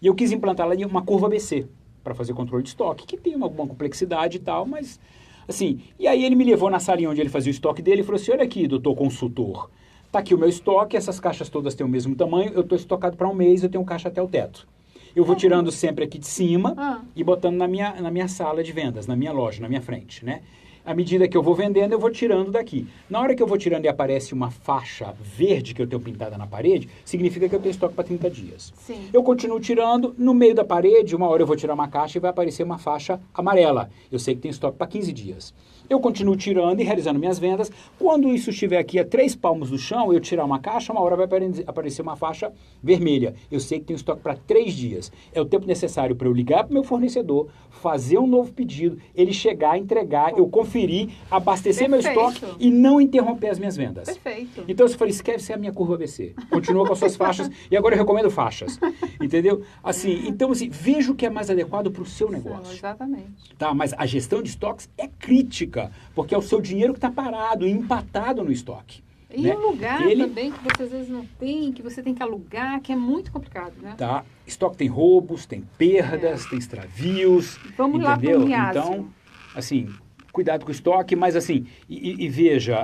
E eu quis implantar lá uma curva ABC para fazer controle de estoque, que tem alguma complexidade e tal, mas assim. E aí ele me levou na salinha onde ele fazia o estoque dele e falou assim: olha aqui, doutor consultor, tá aqui o meu estoque, essas caixas todas têm o mesmo tamanho, eu estou estocado para um mês, eu tenho caixa até o teto. Eu vou tirando sempre aqui de cima e botando na minha sala de vendas, na minha loja, na minha frente, né? À medida que eu vou vendendo, eu vou tirando daqui. Na hora que eu vou tirando e aparece uma faixa verde que eu tenho pintada na parede, significa que eu tenho estoque para 30 dias. Sim. Eu continuo tirando, no meio da parede, uma hora eu vou tirar uma caixa e vai aparecer uma faixa amarela. Eu sei que tem estoque para 15 dias. Eu continuo tirando e realizando minhas vendas. Quando isso estiver aqui a 3 palmos do chão, eu tirar uma caixa, uma hora vai aparecer uma faixa vermelha. Eu sei que tem estoque para 3 dias. É o tempo necessário para eu ligar para o meu fornecedor, fazer um novo pedido, ele chegar, entregar, eu conferir, abastecer meu estoque e não interromper as minhas vendas. Perfeito. Então eu falei, escreve ser a minha curva ABC. Continua com as suas faixas e agora eu recomendo faixas. Entendeu? Assim, então assim, veja o que é mais adequado para o seu negócio. Exatamente. Tá, mas a gestão de estoques é crítica, porque é o seu dinheiro que está parado, empatado no estoque. E né? um lugar também que você às vezes não tem, que você tem que alugar, que é muito complicado, né? Tá. Estoque tem roubos, tem perdas, tem extravios. Vamos lá para o Niásio. Então, assim, cuidado com o estoque, mas assim, e veja,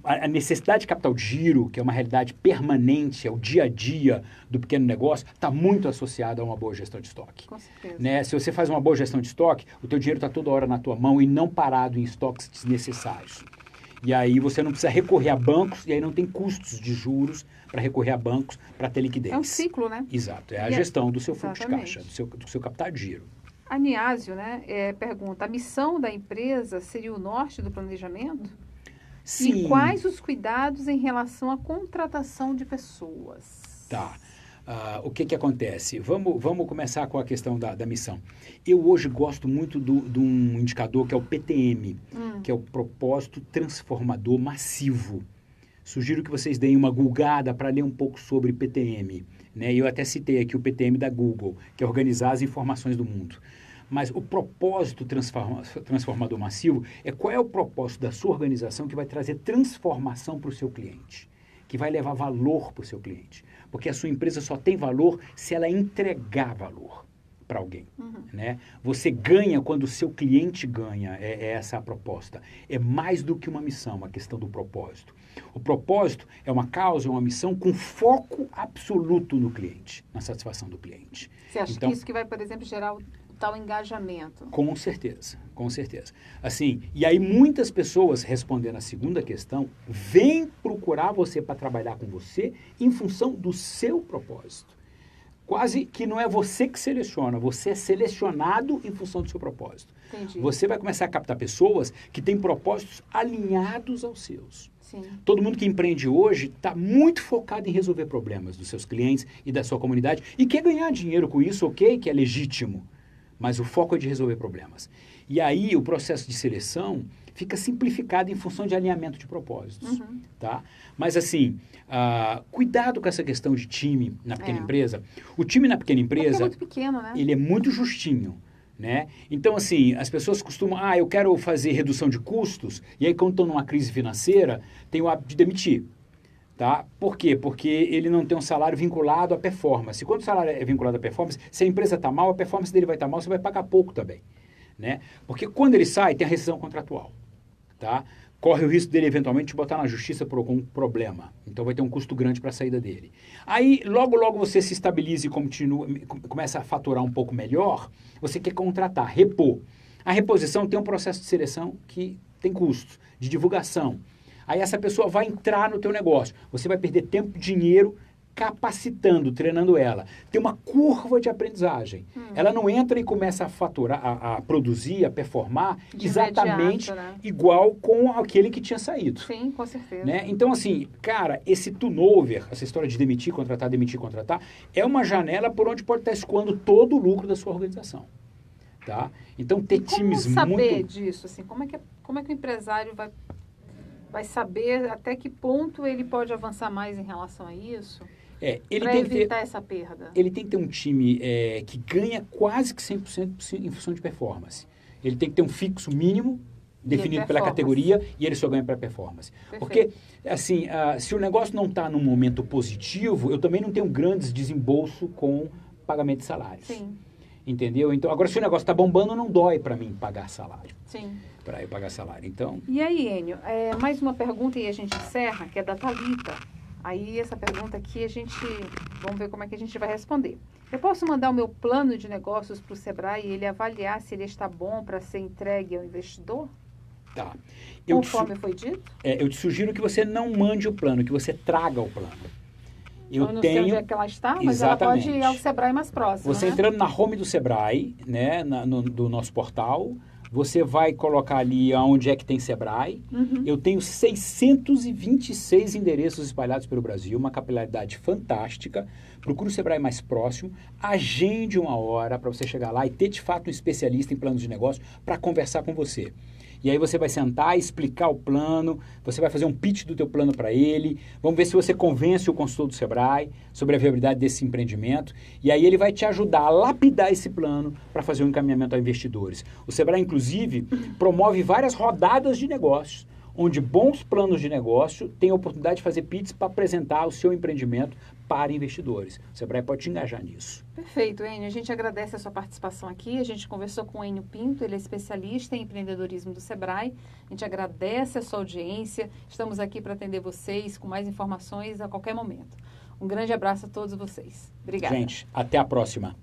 a necessidade de capital de giro, que é uma realidade permanente, é o dia a dia do pequeno negócio, está muito associada a uma boa gestão de estoque. Com certeza. Né? Se você faz uma boa gestão de estoque, o teu dinheiro está toda hora na tua mão e não parado em estoques desnecessários. E aí você não precisa recorrer a bancos, e aí não tem custos de juros para recorrer a bancos para ter liquidez. É um ciclo, né? Exato, é a gestão do seu fluxo Exatamente. de caixa, do seu capital de giro. A Niásio, né, pergunta, a missão da empresa seria o norte do planejamento? Sim. E quais os cuidados em relação à contratação de pessoas? Tá. O que acontece? Vamos começar com a questão da missão. Eu hoje gosto muito de um indicador que é o PTM, que é o Propósito Transformador Massivo. Sugiro que vocês deem uma gulgada para ler um pouco sobre PTM. Né? Eu até citei aqui o PTM da Google, que é organizar as informações do mundo. Mas o propósito transformador massivo é qual é o propósito da sua organização que vai trazer transformação para o seu cliente, que vai levar valor para o seu cliente. Porque a sua empresa só tem valor se ela entregar valor para alguém. Né? Você ganha quando o seu cliente ganha, é essa a proposta. É mais do que uma missão, a questão do propósito. O propósito é uma causa, é uma missão com foco absoluto no cliente, na satisfação do cliente. Você acha que isso que vai, por exemplo, gerar o tal engajamento? Com certeza, com certeza. Assim, e aí muitas pessoas, respondendo a segunda questão, vêm procurar você para trabalhar com você em função do seu propósito. Quase que não é você que seleciona, você é selecionado em função do seu propósito. Entendi. Você vai começar a captar pessoas que têm propósitos alinhados aos seus. Sim. Todo mundo que empreende hoje está muito focado em resolver problemas dos seus clientes e da sua comunidade e quer ganhar dinheiro com isso, ok, que é legítimo, mas o foco é de resolver problemas. E aí o processo de seleção fica simplificado em função de alinhamento de propósitos. Tá? Mas assim, cuidado com essa questão de time na pequena empresa. O time na pequena empresa, é muito pequeno, né? Ele é muito justinho. Né? Então, assim, as pessoas costumam, eu quero fazer redução de custos, e aí quando estão numa crise financeira, tem o hábito de demitir. Tá? Por quê? Porque ele não tem um salário vinculado à performance. Quando o salário é vinculado à performance, se a empresa está mal, a performance dele vai estar mal, você vai pagar pouco também. Né? Porque quando ele sai, tem a rescisão contratual. Tá? corre o risco dele eventualmente te botar na justiça por algum problema. Então vai ter um custo grande para a saída dele. Aí, logo você se estabiliza e começa a faturar um pouco melhor, você quer contratar, repor. A reposição tem um processo de seleção que tem custos, de divulgação. Aí essa pessoa vai entrar no teu negócio. Você vai perder tempo, dinheiro, capacitando, treinando ela. Tem uma curva de aprendizagem. Ela não entra e começa a faturar, a produzir, a performar De exatamente imediato, né? igual com aquele que tinha saído. Sim, com certeza. Né? Então, assim, cara, esse turnover, essa história de demitir, contratar, é uma janela por onde pode estar escoando todo o lucro da sua organização. Tá? Então, ter times Como saber muito... disso? Assim, como é que o empresário vai saber até que ponto ele pode avançar mais em relação a isso? Para evitar essa perda. Ele tem que ter um time que ganha quase que 100% em função de performance. Ele tem que ter um fixo mínimo definido pela categoria e ele só ganha para performance. Perfeito. Porque, assim, se o negócio não está num momento positivo, eu também não tenho grandes desembolso com pagamento de salários. Sim. Entendeu? Então, agora, se o negócio está bombando, não dói para mim pagar salário. Sim. Para eu pagar salário. Então... E aí, Enio, mais uma pergunta e a gente encerra, que é da Thalita. Aí, essa pergunta aqui, vamos ver como é que a gente vai responder. Eu posso mandar o meu plano de negócios para o Sebrae e ele avaliar se ele está bom para ser entregue ao investidor? Tá. Conforme foi dito? Eu te sugiro que você não mande o plano, que você traga o plano. Eu não sei onde é que ela está, mas Exatamente. ela pode ir ao Sebrae mais próximo, Você né? entrando na home do Sebrae, né, do nosso portal, você vai colocar ali onde é que tem Sebrae. Eu tenho 626 endereços espalhados pelo Brasil, uma capilaridade fantástica. Procure o Sebrae mais próximo, agende uma hora para você chegar lá e ter de fato um especialista em planos de negócio para conversar com você. E aí você vai sentar, explicar o plano, você vai fazer um pitch do teu plano para ele, vamos ver se você convence o consultor do Sebrae sobre a viabilidade desse empreendimento, e aí ele vai te ajudar a lapidar esse plano para fazer um encaminhamento a investidores. O Sebrae, inclusive, promove várias rodadas de negócios, onde bons planos de negócio têm a oportunidade de fazer pitches para apresentar o seu empreendimento para investidores. O Sebrae pode te engajar nisso. Perfeito, Enio. A gente agradece a sua participação aqui. A gente conversou com o Enio Pinto, ele é especialista em empreendedorismo do Sebrae. A gente agradece a sua audiência. Estamos aqui para atender vocês com mais informações a qualquer momento. Um grande abraço a todos vocês. Obrigada. Gente, até a próxima.